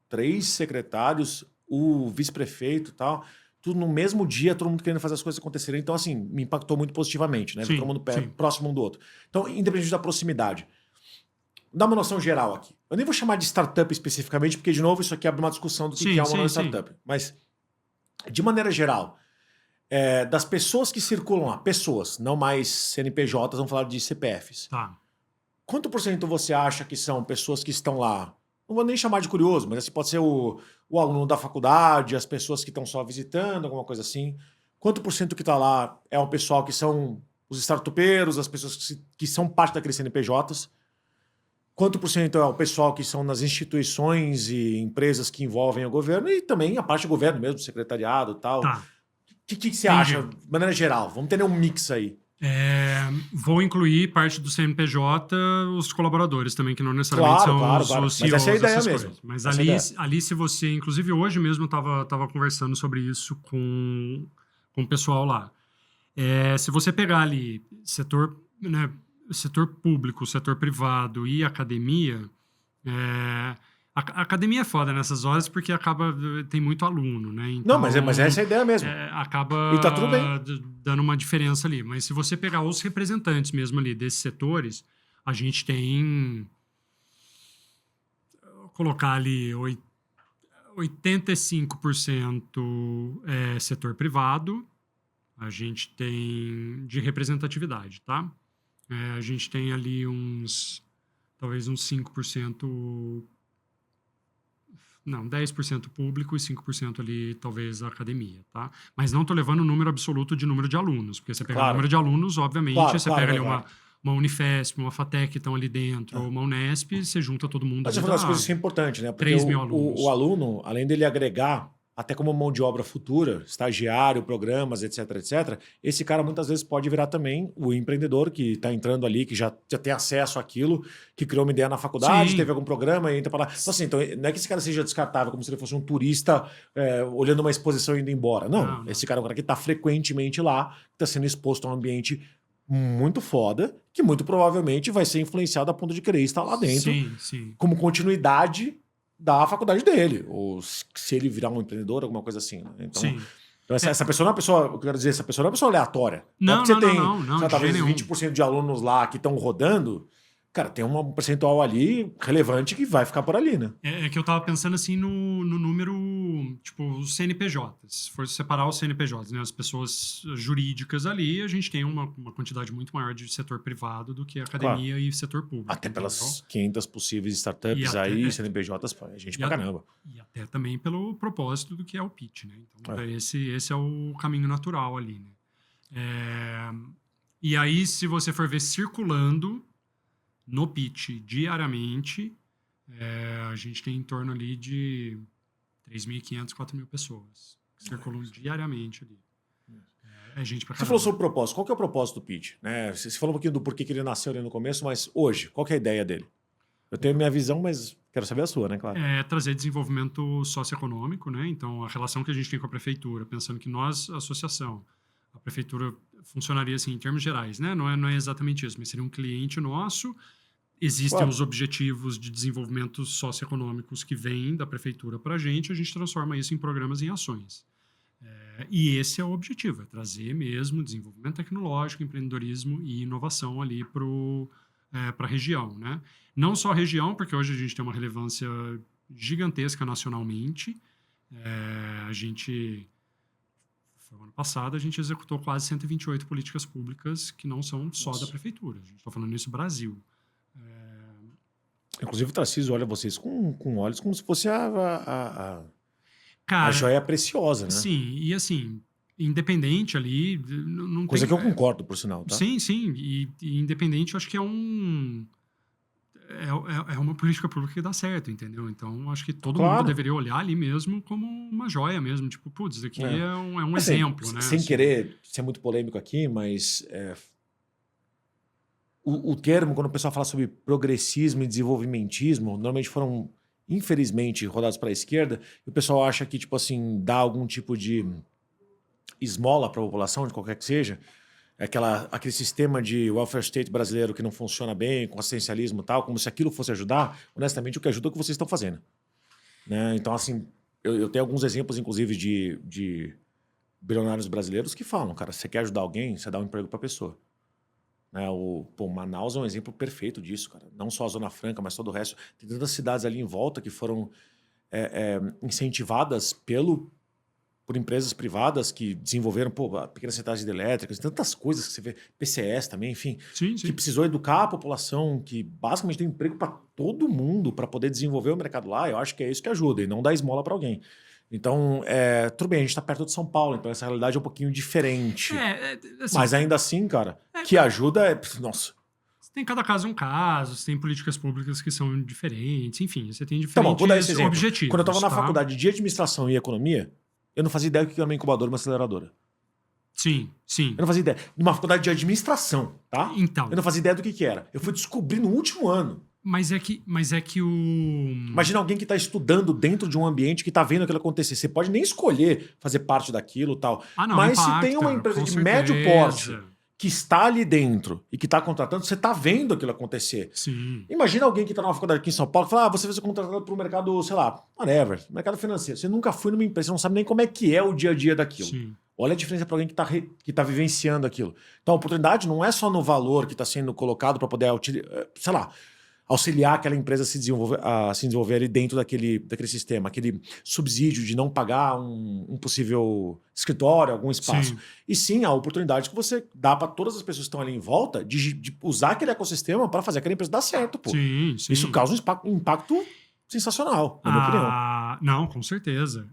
3 secretários, o vice-prefeito e tal. Tudo no mesmo dia, todo mundo querendo fazer as coisas acontecerem. Então, assim, me impactou muito positivamente, né? Sim, Todo mundo sim. próximo um do outro. Então, independente da proximidade. Dá uma noção geral aqui. Eu nem vou chamar de startup especificamente, porque, de novo, isso aqui abre uma discussão do que é uma startup. Mas, de maneira geral, das pessoas que circulam lá, pessoas, não mais CNPJs, vamos falar de CPFs. Tá. Quanto por cento você acha que são pessoas que estão lá? Não vou nem chamar de curioso, mas assim, pode ser o aluno da faculdade, as pessoas que estão só visitando, alguma coisa assim. Quanto por cento que está lá é o pessoal que são os startupeiros, as pessoas que são parte daqueles CNPJs? Quanto por cento é o pessoal que são nas instituições e empresas que envolvem o governo? E também a parte do governo mesmo, secretariado e tal. Tá. O que você acha, de maneira geral? Vamos ter um mix aí. Vou incluir parte do CNPJ, os colaboradores também, que não necessariamente são os CEOs, mas essa é a ideia mesmo. Coisas. Mas ali, se você... Inclusive, hoje mesmo eu tava conversando sobre isso com o pessoal lá. Se você pegar ali setor, né, setor público, setor privado e academia... A academia é foda nessas horas porque tem muito aluno, né? Então, não, mas essa é a ideia mesmo. Acaba e tá tudo bem. dando uma diferença ali. Mas se você pegar os representantes mesmo ali desses setores, a gente tem... Colocar ali 85% setor privado, a gente tem de representatividade, tá? A gente tem ali talvez uns 5%... Não, 10% público e 5% ali, talvez, a academia, tá? Mas não tô levando o número absoluto de número de alunos, porque você pega o número de alunos, obviamente, você pega ali uma Unifesp, uma FATEC que estão ali dentro, uma Unesp, você junta todo mundo. Mas uma das coisas que é importante, né? Porque 3 mil alunos. O aluno, além dele agregar, até como mão de obra futura, estagiário, programas, etc, etc, esse cara muitas vezes pode virar também o empreendedor que está entrando ali, que já tem acesso àquilo, que criou uma ideia na faculdade, Sim. teve algum programa e entra para lá. Então, assim, não é que esse cara seja descartável como se ele fosse um turista olhando uma exposição e indo embora. Não. Esse cara é um cara que está frequentemente lá, que está sendo exposto a um ambiente muito foda, que muito provavelmente vai ser influenciado a ponto de querer estar lá dentro, como continuidade da faculdade dele, ou se ele virar um empreendedor, alguma coisa assim. Né? Então, essa pessoa não é uma pessoa, eu quero dizer, essa pessoa não é uma pessoa aleatória. Não, porque você tem, talvez 20% de alunos lá que estão rodando, cara, tem um percentual ali relevante que vai ficar por ali, né? É que eu tava pensando assim no número, tipo, os CNPJs. Se for separar os CNPJs, né, as pessoas jurídicas ali, a gente tem uma quantidade muito maior de setor privado do que academia e setor público. Até pelas 500 possíveis startups CNPJs, a gente pra caramba. E até também pelo propósito do que é o pitch, né? Então, esse é o caminho natural ali, né? E aí, se você for ver circulando no pitch diariamente, a gente tem em torno ali de 3.500, 4.000 pessoas que circulam diariamente ali. Gente pra caramba. Você falou sobre o propósito. Qual que é o propósito do pitch? Né? Você falou um pouquinho do porquê que ele nasceu ali no começo, mas hoje, qual que é a ideia dele? Eu tenho minha visão, mas quero saber a sua, né, claro? Trazer desenvolvimento socioeconômico, né? Então, a relação que a gente tem com a prefeitura, pensando que nós, associação, a prefeitura funcionaria assim em termos gerais, né? Não é exatamente isso, mas seria um cliente nosso. Existem os objetivos de desenvolvimento socioeconômicos que vêm da prefeitura para a gente transforma isso em programas e em ações. E esse é o objetivo, é trazer mesmo desenvolvimento tecnológico, empreendedorismo e inovação ali para a região, né? Não só a região, porque hoje a gente tem uma relevância gigantesca nacionalmente. A gente, foi o ano passado, a gente executou quase 128 políticas públicas que não são só da prefeitura. A gente está falando isso no Brasil. Inclusive o Tarcísio olha vocês com olhos como se fosse a Cara, joia preciosa, né? sim, e assim, independente ali, não Coisa tem... que eu concordo, por sinal, tá? Sim, sim, e independente, eu acho que é uma política pública que dá certo, entendeu? Então, acho que todo mundo deveria olhar ali mesmo como uma joia mesmo. Tipo, putz, isso aqui é um assim, exemplo, né? Sem assim, querer ser muito polêmico aqui, mas o termo, quando o pessoal fala sobre progressismo e desenvolvimentismo, normalmente foram, infelizmente, rodados para a esquerda, e o pessoal acha que, tipo assim, dá algum tipo de esmola para a população, de qualquer que seja, aquele sistema de welfare state brasileiro que não funciona bem, com assistencialismo e tal, como se aquilo fosse ajudar. Honestamente, o que ajuda é o que vocês estão fazendo. Né? Então, assim, eu tenho alguns exemplos, inclusive, de bilionários brasileiros que falam, cara, você quer ajudar alguém, você dá um emprego para a pessoa. Né? Manaus é um exemplo perfeito disso, cara. Não só a Zona Franca, mas todo o resto. Tem tantas cidades ali em volta que foram incentivadas por empresas privadas que desenvolveram pequenas centrais hidrelétricas, tantas coisas que você vê, PCS também, enfim, sim. que precisou educar a população, que basicamente tem emprego para todo mundo para poder desenvolver o mercado lá. Eu acho que é isso que ajuda e não dar esmola para alguém. Então, tudo bem, a gente está perto de São Paulo, então essa realidade é um pouquinho diferente. Assim, mas ainda assim, cara, que ajuda é... Nossa. Tem cada caso um caso, você tem políticas públicas que são diferentes, enfim, você tem Tá bom, vou dar esse diferentes exemplo. objetivos. Quando eu estava na faculdade de administração e economia, eu não fazia ideia do que era uma incubadora e uma aceleradora. Sim. Eu não fazia ideia. Numa faculdade de administração, tá? Então. Eu não fazia ideia do que era. Eu fui descobrir no último ano. Mas é que o... Imagina alguém que está estudando dentro de um ambiente que está vendo aquilo acontecer. Você pode nem escolher fazer parte daquilo e tal. Não, mas impacta, se tem uma empresa de certeza. médio porte que está ali dentro e que está contratando, você está vendo aquilo acontecer. Sim. Imagina alguém que está numa faculdade aqui em São Paulo e fala, você vai ser contratado para o mercado, sei lá, whatever, mercado financeiro. Você nunca foi numa empresa, você não sabe nem como é que é o dia a dia daquilo. Sim. Olha a diferença para alguém que tá vivenciando aquilo. Então a oportunidade não é só no valor que está sendo colocado para poder, sei lá, auxiliar aquela empresa a se desenvolver ali dentro daquele sistema, aquele subsídio de não pagar um possível escritório, algum espaço. Sim. E sim, a oportunidade que você dá para todas as pessoas que estão ali em volta de usar aquele ecossistema para fazer aquela empresa dar certo. Pô. Sim. Isso causa um impacto sensacional, na minha opinião. Não, com certeza.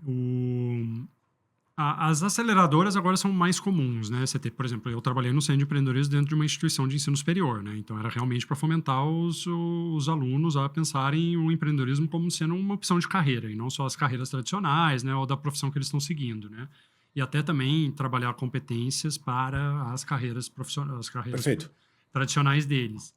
As aceleradoras agora são mais comuns, né? Você tem, por exemplo, eu trabalhei no Centro de Empreendedorismo dentro de uma instituição de ensino superior, né? Então era realmente para fomentar os alunos a pensarem o empreendedorismo como sendo uma opção de carreira, e não só as carreiras tradicionais, né? Ou da profissão que eles estão seguindo, né? E até também trabalhar competências para as carreiras profissionais, as carreiras tradicionais deles.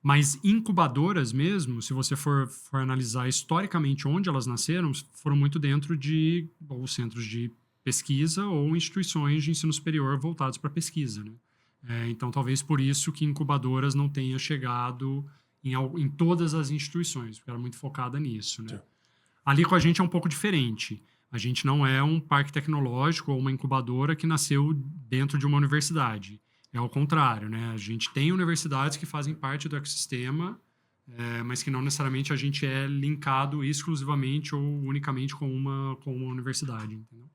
Mas incubadoras mesmo, se você for analisar historicamente onde elas nasceram, foram muito dentro de ou centros de pesquisa ou instituições de ensino superior voltados para pesquisa. Né? Então, talvez por isso que incubadoras não tenha chegado em todas as instituições, porque era muito focada nisso. Né? Ali com a gente é um pouco diferente. A gente não é um parque tecnológico ou uma incubadora que nasceu dentro de uma universidade. É ao contrário, né? A gente tem universidades que fazem parte do ecossistema, mas que não necessariamente a gente é linkado exclusivamente ou unicamente com uma universidade, entendeu?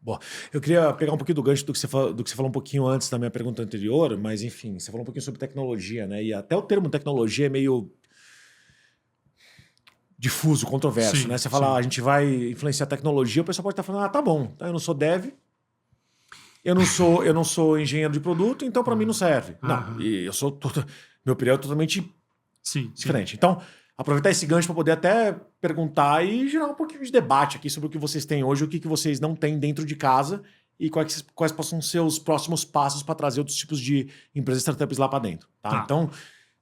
Bom, eu queria pegar um pouquinho do gancho do que você falou um pouquinho antes da minha pergunta anterior, mas enfim, você falou um pouquinho sobre tecnologia, né? E até o termo tecnologia é meio difuso, controverso, né? Você fala, a gente vai influenciar a tecnologia, o pessoal pode estar falando, tá bom, eu não sou dev, eu não sou engenheiro de produto, então para mim não serve. Não, e eu sou meu opinião é totalmente diferente. Então, aproveitar esse gancho para poder até perguntar e gerar um pouquinho de debate aqui sobre o que vocês têm hoje, o que vocês não têm dentro de casa e quais possam ser os próximos passos para trazer outros tipos de empresas e startups lá para dentro. Tá? Então,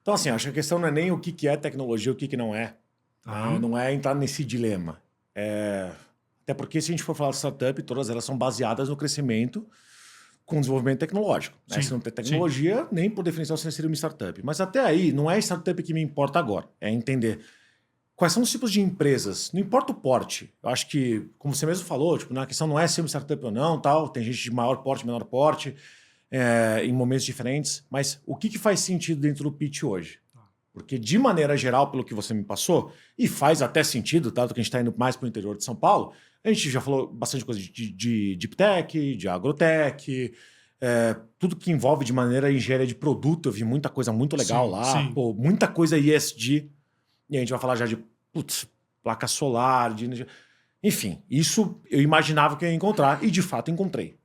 assim, acho que a questão não é nem o que é tecnologia, o que não é. Não é entrar nesse dilema. Até porque se a gente for falar de startup, todas elas são baseadas no crescimento com desenvolvimento tecnológico. Né? Se não tem tecnologia, nem por definição você seria uma startup. Mas até aí, não é startup que me importa agora. É entender quais são os tipos de empresas? Não importa o porte. Eu acho que, como você mesmo falou, tipo, a questão não é ser uma startup ou não, tal. Tem gente de maior porte, menor porte, em momentos diferentes. Mas o que faz sentido dentro do pitch hoje? Porque, de maneira geral, pelo que você me passou, e faz até sentido, tá? Que a gente está indo mais para o interior de São Paulo, a gente já falou bastante coisa de deep tech, de agrotech, tudo que envolve de maneira engenharia de produto. Eu vi muita coisa muito legal lá, pô, muita coisa ESG. E a gente vai falar já de placa solar, de energia. Enfim, isso eu imaginava que eu ia encontrar e de fato encontrei.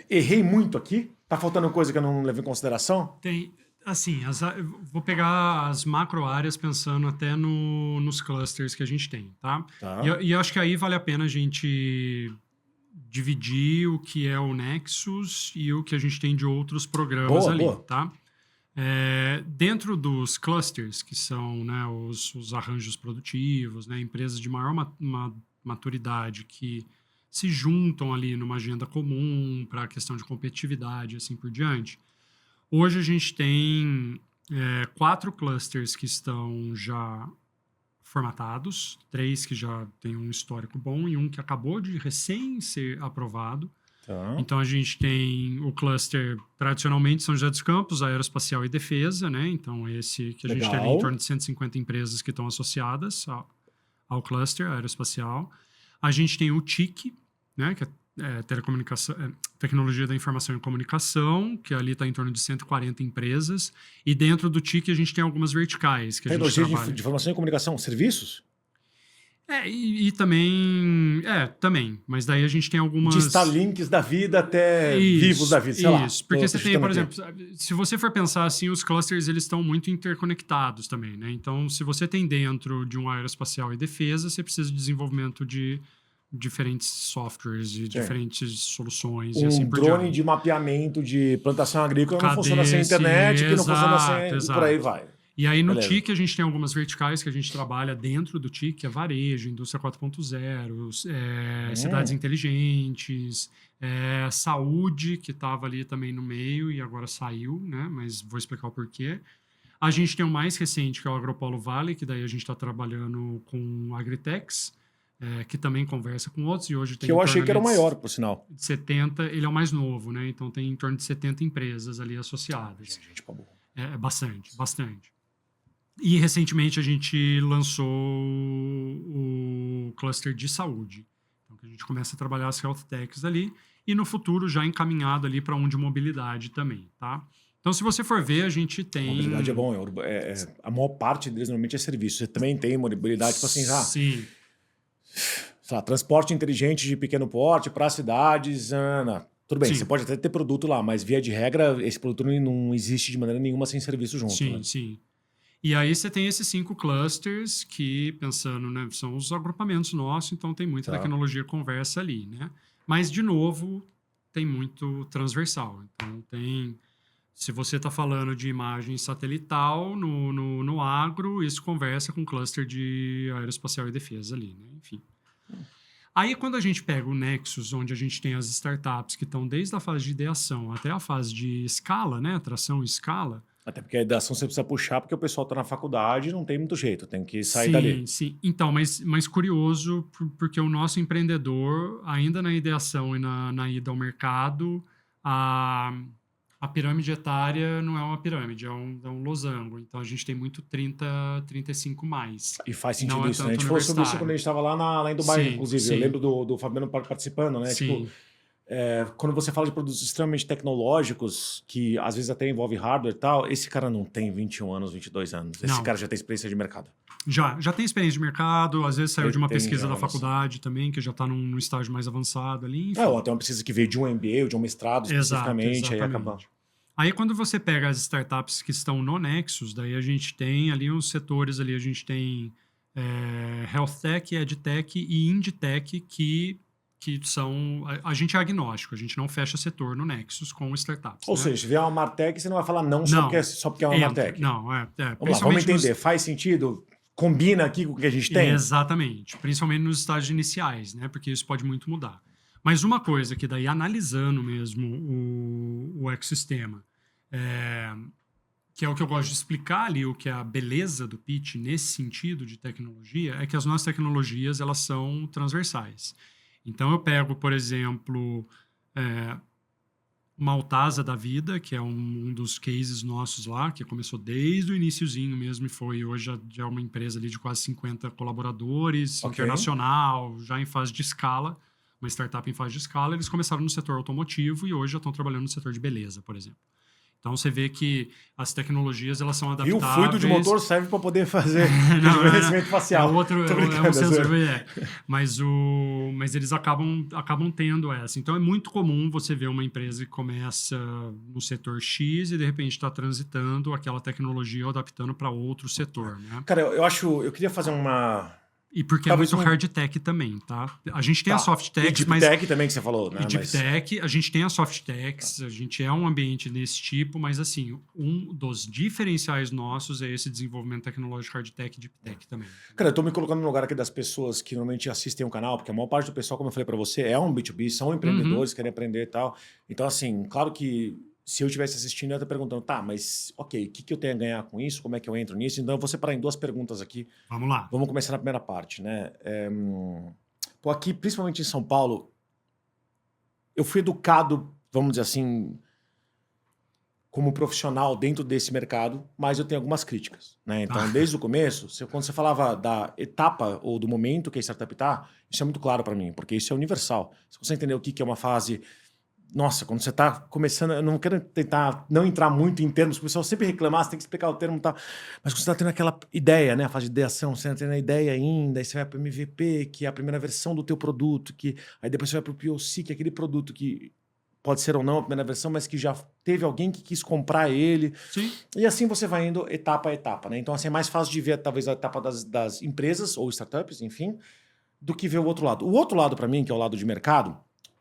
Errei muito aqui? Tá faltando coisa que eu não levei em consideração? Tem. Assim, vou pegar as macro áreas pensando até nos clusters que a gente tem, tá? E eu acho que aí vale a pena a gente dividir o que é o Nexus e o que a gente tem de outros programas ali, tá? Dentro dos clusters, que são, né, os arranjos produtivos, né, empresas de maior maturidade que se juntam ali numa agenda comum para a questão de competitividade e assim por diante. Hoje a gente tem 4 clusters que estão já formatados, 3 que já têm um histórico bom e um que acabou de recém ser aprovado. Então a gente tem o cluster, tradicionalmente, São José dos Campos, aeroespacial e defesa, né? Então esse que a gente tem ali em torno de 150 empresas que estão associadas ao cluster aeroespacial. A gente tem o TIC, né? Que é tecnologia da informação e comunicação, que ali está em torno de 140 empresas, e dentro do TIC a gente tem algumas verticais. Que tecnologia de informação e comunicação, serviços? E também... também. Mas daí a gente tem algumas... De Starlinks da vida até vivos da vida, sei lá. Isso, porque você tem, por exemplo, se você for pensar assim, os clusters eles estão muito interconectados também, né? Então, se você tem dentro de um aeroespacial e defesa, você precisa de desenvolvimento de diferentes softwares e diferentes soluções e assim por diante. Um drone de mapeamento de plantação agrícola não funciona sem internet, que não funciona sem... E por aí vai. E aí no TIC a gente tem algumas verticais que a gente trabalha dentro do TIC, que é varejo, indústria 4.0, cidades inteligentes, saúde, que estava ali também no meio e agora saiu, né? Mas vou explicar o porquê. A gente tem o mais recente, que é o Agropolo Valley, que daí a gente está trabalhando com Agritechs, que também conversa com outros, e hoje tem... Que eu achei que era o maior, por sinal. 70, ele é o mais novo, né? Então tem em torno de 70 empresas ali associadas. Gente, pra burro. Bastante, bastante. E recentemente a gente lançou o cluster de saúde. Então que a gente começa a trabalhar as health techs ali, e no futuro já encaminhado ali para um de mobilidade também, tá? Então, se você for ver, a gente tem... Mobilidade é bom. A maior parte deles normalmente é serviço. Você também tem mobilidade, tipo assim, sim. Sei lá, transporte inteligente de pequeno porte para cidades. Tudo bem, você pode até ter produto lá, mas via de regra, esse produto não existe de maneira nenhuma sem serviço junto. Sim, né? sim. E aí você tem esses 5 clusters que, pensando, né, são os agrupamentos nossos, então tem muita tecnologia conversa ali, né? Mas, de novo, tem muito transversal. Então, se você está falando de imagem satelital no agro, isso conversa com o cluster de aeroespacial e defesa ali, né? Enfim. Aí, quando a gente pega o Nexus, onde a gente tem as startups que estão desde a fase de ideação até a fase de escala, né? Atração e escala. Até porque a ideação você precisa puxar, porque o pessoal está na faculdade e não tem muito jeito, tem que sair dali. Sim. Então, mas curioso, porque o nosso empreendedor, ainda na ideação e na ida ao mercado, a pirâmide etária não é uma pirâmide, é um losango. Então, a gente tem muito 30, 35 mais. E faz sentido isso, né? A gente falou sobre isso quando a gente estava lá em Dubai, inclusive. Eu lembro do Fabiano participando, né? Sim. Tipo, quando você fala de produtos extremamente tecnológicos, que às vezes até envolve hardware e tal, esse cara não tem 21 anos, 22 anos. Esse cara já tem experiência de mercado. Já tem experiência de mercado, às vezes saiu de uma pesquisa da faculdade também, que já está num estágio mais avançado ali. Enfim. Ou até uma pesquisa que veio de um MBA ou de um mestrado especificamente, exatamente. Aí acaba... Aí quando você pega as startups que estão no Nexus, daí a gente tem ali uns setores ali, a gente tem Health Tech, EdTech e Inditech que são... A gente é agnóstico, a gente não fecha setor no Nexus com startups. Ou seja, se vier uma Martech, você não vai falar não só porque é uma Martech. Não, vamos entender, faz sentido? Combina aqui com o que a gente tem? Exatamente, principalmente nos estágios iniciais, né? Porque isso pode muito mudar. Mas uma coisa que daí, analisando mesmo o ecossistema, que é o que eu gosto de explicar ali, o que é a beleza do pitch nesse sentido de tecnologia, é que as nossas tecnologias, elas são transversais. Então, eu pego, por exemplo, uma Altasa da vida, que é um dos cases nossos lá, que começou desde o iniciozinho mesmo e foi hoje já é uma empresa ali de quase 50 colaboradores, internacional, já em fase de escala, uma startup em fase de escala. Eles começaram no setor automotivo e hoje já estão trabalhando no setor de beleza, por exemplo. Então, você vê que as tecnologias, elas são adaptáveis. E o fluido de motor serve para poder fazer rejuvenescimento facial. É um sensor, mas eles acabam tendo essa. Então, é muito comum você ver uma empresa que começa no setor X e, de repente, está transitando aquela tecnologia ou adaptando para outro setor, né? Cara, eu queria fazer uma... E porque talvez é muito hard tech também, tá? A gente tem a soft tech, deep tech também que você falou, né? E deep tech, a gente tem a soft techs, a gente é um ambiente desse tipo, mas assim, um dos diferenciais nossos é esse desenvolvimento tecnológico hard tech e deep tech também. Cara, eu tô me colocando no lugar aqui das pessoas que normalmente assistem o canal, porque a maior parte do pessoal, como eu falei pra você, é um B2B, são empreendedores, querem aprender e tal. Então, assim, claro que se eu estivesse assistindo, eu ia estar perguntando, tá, mas ok, o que eu tenho a ganhar com isso? Como é que eu entro nisso? Então eu vou separar em 2 perguntas aqui. Vamos lá. Vamos começar na primeira parte, né? Pô, aqui, principalmente em São Paulo, eu fui educado, vamos dizer assim, como profissional dentro desse mercado, mas eu tenho algumas críticas, né? Então, desde o começo, quando você falava da etapa ou do momento que a startup está, isso é muito claro para mim, porque isso é universal. Você consegue entender o que é uma fase... Nossa, quando você está começando, eu não quero tentar não entrar muito em termos, o pessoal sempre reclamar, você tem que explicar o termo e tal, mas quando você está tendo aquela ideia, né, a fase de ideação, você está tendo a ideia ainda, aí você vai para o MVP, que é a primeira versão do teu produto, aí depois você vai para o POC, que é aquele produto que pode ser ou não a primeira versão, mas que já teve alguém que quis comprar ele. Sim. E assim você vai indo etapa a etapa, né? Então assim, é mais fácil de ver talvez a etapa das empresas ou startups, enfim, do que ver o outro lado. O outro lado para mim, que é o lado de mercado,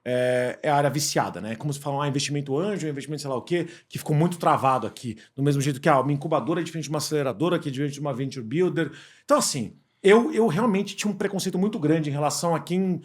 é a área viciada, né? Como se falam, investimento anjo, investimento sei lá o quê, que ficou muito travado aqui. Do mesmo jeito que uma incubadora é diferente de uma aceleradora, que é diferente de uma venture builder. Então, assim, eu realmente tinha um preconceito muito grande em relação a quem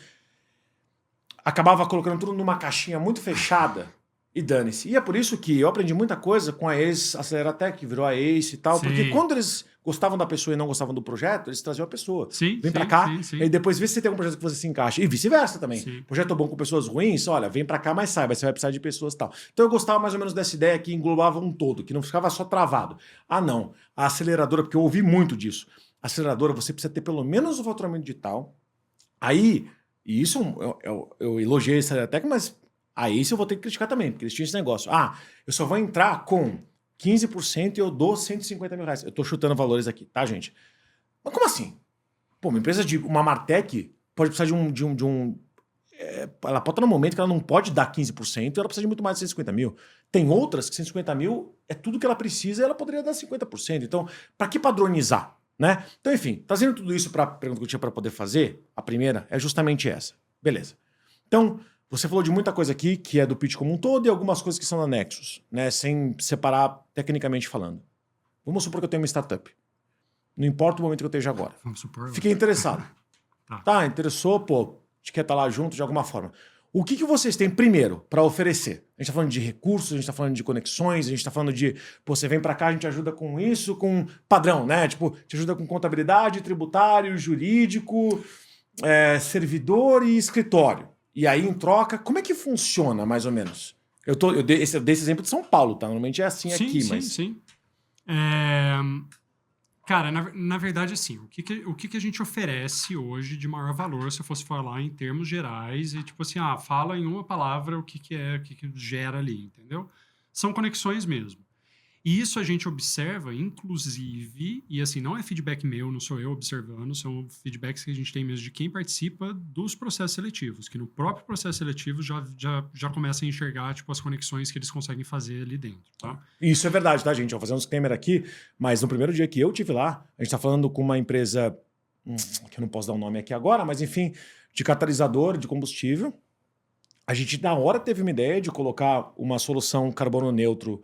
acabava colocando tudo numa caixinha muito fechada e dane-se. E é por isso que eu aprendi muita coisa com a ex-Aceleratec, que virou a Ace e tal, porque quando eles gostavam da pessoa e não gostavam do projeto, eles traziam a pessoa. Vem pra cá, e depois vê se você tem um projeto que você se encaixa. E vice-versa também. Projeto bom com pessoas ruins, olha, vem pra cá, mas saiba, você vai precisar de pessoas e tal. Então eu gostava mais ou menos dessa ideia que englobava um todo, que não ficava só travado. Ah, não, a aceleradora, porque eu ouvi muito disso. A aceleradora, você precisa ter pelo menos o faturamento digital. Aí, e isso eu elogiei a Aceleratec, mas aí isso eu vou ter que criticar também, porque eles tinham esse negócio. Ah, eu só vou entrar com 15% e eu dou 150 mil reais. Eu tô chutando valores aqui, tá, gente? Mas como assim? Pô, uma empresa de uma Martech pode precisar ela pode estar no momento que ela não pode dar 15%, ela precisa de muito mais de 150 mil. Tem outras que 150 mil é tudo que ela precisa e ela poderia dar 50%. Então, para que padronizar? Né? Então, enfim, trazendo tudo isso para a pergunta que eu tinha para poder fazer, a primeira é justamente essa. Beleza. Então, você falou de muita coisa aqui que é do pitch como um todo e algumas coisas que são anexos, né? Sem separar tecnicamente falando. Vamos supor que eu tenho uma startup. Não importa o momento que eu esteja agora. Vamos supor. Fiquei interessado. Tá, interessou, pô, a gente quer estar lá junto de alguma forma. O que vocês têm primeiro para oferecer? A gente está falando de recursos, a gente está falando de conexões, a gente está falando de, pô, você vem para cá, a gente ajuda com isso, com padrão, né? Tipo, te ajuda com contabilidade, tributário, jurídico, servidor e escritório. E aí, em troca, como é que funciona, mais ou menos? Eu dei esse exemplo de São Paulo, tá? Normalmente é assim aqui, mas... Sim. Cara, na verdade, assim, o que a gente oferece hoje de maior valor, se eu fosse falar em termos gerais, e tipo assim, fala em uma palavra o que gera ali, entendeu? São conexões mesmo. E isso a gente observa, inclusive, e assim, não é feedback meu, não sou eu observando, são feedbacks que a gente tem mesmo de quem participa dos processos seletivos, que no próprio processo seletivo já começa a enxergar tipo, as conexões que eles conseguem fazer ali dentro. Tá? Isso é verdade, tá, gente? Vou fazer um disclaimer aqui, mas no primeiro dia que eu tive lá, a gente tá falando com uma empresa, que eu não posso dar o nome aqui agora, mas enfim, de catalisador de combustível. A gente, na hora, teve uma ideia de colocar uma solução carbono neutro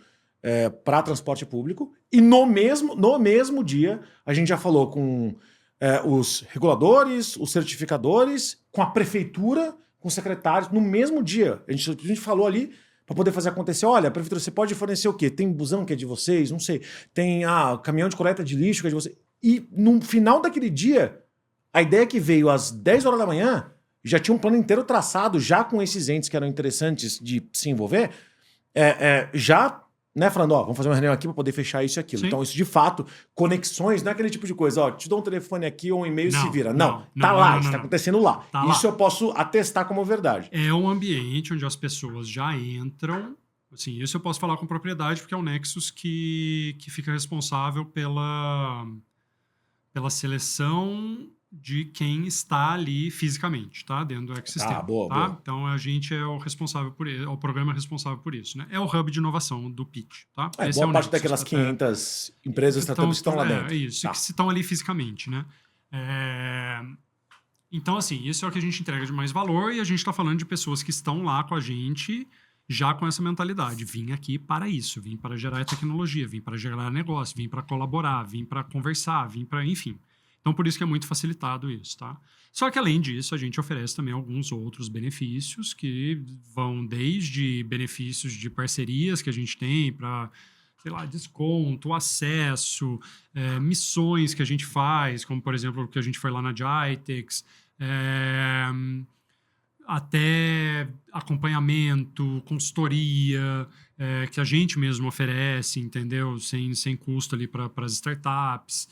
para transporte público, e no mesmo dia a gente já falou com os reguladores, os certificadores, com a prefeitura, com os secretários, no mesmo dia. A gente falou ali, para poder fazer acontecer. Olha, prefeitura, você pode fornecer o quê? Tem busão que é de vocês? Não sei. Tem caminhão de coleta de lixo que é de vocês. E no final daquele dia, a ideia que veio às 10 horas da manhã, já tinha um plano inteiro traçado, já com esses entes que eram interessantes de se envolver, já, né, falando, ó, vamos fazer uma reunião aqui para poder fechar isso e aquilo. Sim. Então, isso de fato, conexões, não é aquele tipo de coisa, ó, te dou um telefone aqui ou um e-mail e se vira. Não, isso tá acontecendo lá. Tá isso lá. eu posso atestar como verdade. É um ambiente onde as pessoas já entram. Assim, isso eu posso falar com propriedade, porque é o Nexus que fica responsável pela seleção de quem está ali fisicamente, tá? Dentro do ecossistema. Boa, tá? boa. Então a gente é o responsável por isso, é o programa responsável por isso, né? É o hub de inovação do Pitch, tá? Esse boa parte daquelas 500 empresas startups que estão lá dentro. Isso, que estão ali fisicamente, né? Então, assim, isso é o que a gente entrega de mais valor e a gente está falando de pessoas que estão lá com a gente já com essa mentalidade. Vim aqui para isso, vim para gerar tecnologia, vim para gerar negócio, vim para colaborar, vim para conversar, vim para, enfim. Então, por isso que é muito facilitado isso, tá? Só que, além disso, a gente oferece também alguns outros benefícios que vão desde benefícios de parcerias que a gente tem para, sei lá, desconto, acesso, missões que a gente faz, como, por exemplo, o que a gente foi lá na Gitex, até acompanhamento, consultoria, que a gente mesmo oferece, entendeu? Sem custo ali para as startups.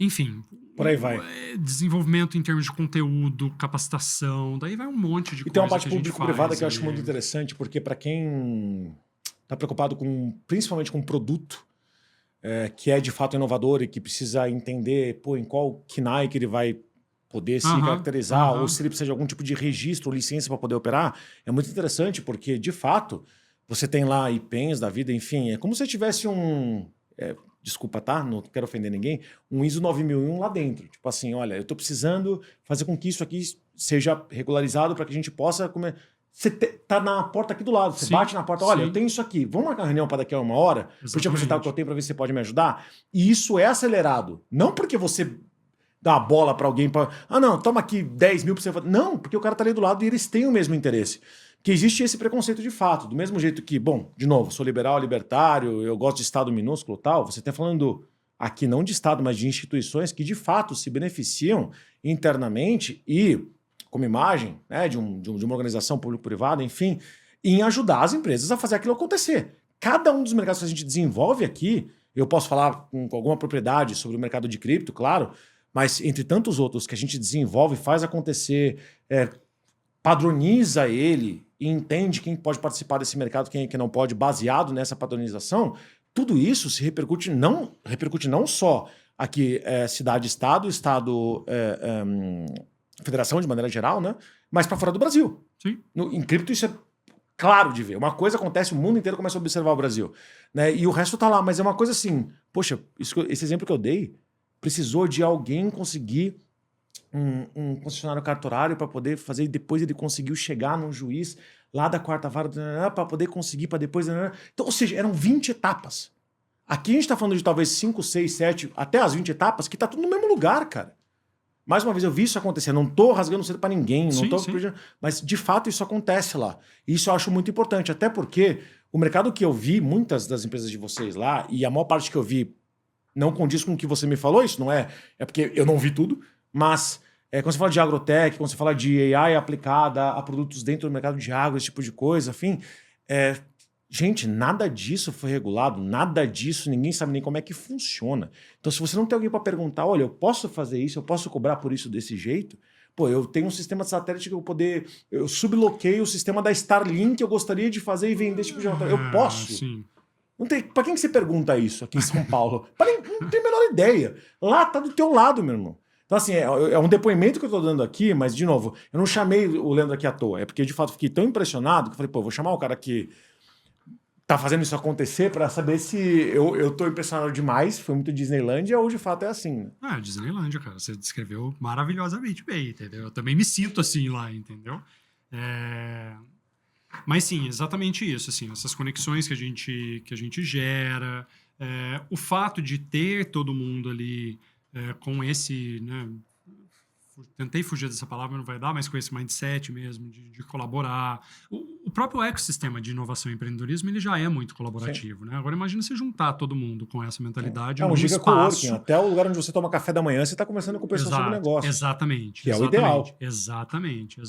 Enfim. Por aí vai. Desenvolvimento em termos de conteúdo, capacitação, daí vai um monte de coisa. E tem uma parte público-privada que eu acho muito interessante, porque para quem está preocupado principalmente com produto, que é de fato inovador e que precisa entender em qual KNAI que ele vai poder se caracterizar, ou se ele precisa de algum tipo de registro ou licença para poder operar, é muito interessante, porque, de fato, você tem lá IPENs da vida, enfim, é como se tivesse desculpa, tá? Não quero ofender ninguém, um ISO 9001 lá dentro. Tipo assim, olha, eu estou precisando fazer com que isso aqui seja regularizado para que a gente possa comer. Você tá na porta aqui do lado, você bate na porta, olha, eu tenho isso aqui, vamos marcar uma reunião para daqui a 1 hora, para te apresentar o que eu tenho para ver se você pode me ajudar. E isso é acelerado. Não porque você dá uma bola para alguém, não, toma aqui 10 mil para você fazer. Não, porque o cara tá ali do lado e eles têm o mesmo interesse. Que existe esse preconceito de fato. Do mesmo jeito que, bom, de novo, sou liberal, libertário, eu gosto de Estado minúsculo e tal, você está falando aqui não de Estado, mas de instituições que de fato se beneficiam internamente e como imagem, né, de uma organização público-privada, enfim, em ajudar as empresas a fazer aquilo acontecer. Cada um dos mercados que a gente desenvolve aqui, eu posso falar com alguma propriedade sobre o mercado de cripto, claro, mas entre tantos outros que a gente desenvolve, faz acontecer, padroniza ele e entende quem pode participar desse mercado, quem não pode, baseado nessa padronização, tudo isso se repercute não só aqui cidade-estado, federação de maneira geral, né? Mas para fora do Brasil. Sim. Em cripto isso é claro de ver. Uma coisa acontece, o mundo inteiro começa a observar o Brasil, né? E o resto tá lá, mas é uma coisa assim, poxa, esse exemplo que eu dei precisou de alguém conseguir um concessionário cartorário para poder fazer, e depois ele conseguiu chegar num juiz lá da quarta vara para poder conseguir, para depois... Então, ou seja, eram 20 etapas. Aqui a gente está falando de talvez 5, 6, 7, até as 20 etapas, que tá tudo no mesmo lugar, cara. Mais uma vez, eu vi isso acontecer. Não tô rasgando cedo para ninguém, não tô... Mas, de fato, isso acontece lá. E isso eu acho muito importante, até porque o mercado que eu vi, muitas das empresas de vocês lá, e a maior parte que eu vi não condiz com o que você me falou, isso não é porque eu não vi tudo, mas quando você fala de agrotech, quando você fala de AI aplicada a produtos dentro do mercado de agro, esse tipo de coisa, enfim, gente, nada disso foi regulado, nada disso, ninguém sabe nem como é que funciona. Então, se você não tem alguém para perguntar, olha, eu posso fazer isso, eu posso cobrar por isso desse jeito, eu tenho um sistema de satélite que eu subloqueio o sistema da Starlink, eu gostaria de fazer e vender esse tipo de... Eu posso? Sim. Para quem que você pergunta isso aqui em São Paulo? Não tem a menor ideia. Lá tá do teu lado, meu irmão. Então, assim, é um depoimento que eu tô dando aqui, mas, de novo, eu não chamei o Leandro aqui à toa. É porque, de fato, fiquei tão impressionado que eu falei, vou chamar o cara que tá fazendo isso acontecer para saber se eu tô impressionado demais, foi muito Disneylândia, ou de fato é assim. Disneylândia, cara. Você descreveu maravilhosamente bem, entendeu? Eu também me sinto assim lá, entendeu? Mas sim, exatamente isso, assim, essas conexões que a gente gera, o fato de ter todo mundo ali com esse, né, tentei fugir dessa palavra, não vai dar, mas com esse mindset mesmo, de colaborar. O próprio ecossistema de inovação e empreendedorismo, ele já é muito colaborativo, né? Agora imagina você juntar todo mundo com essa mentalidade É um num giga espaço. coworking. Até o lugar onde você toma café da manhã, você está conversando com pessoas sobre negócios. Exatamente. Que é o ideal. Exatamente.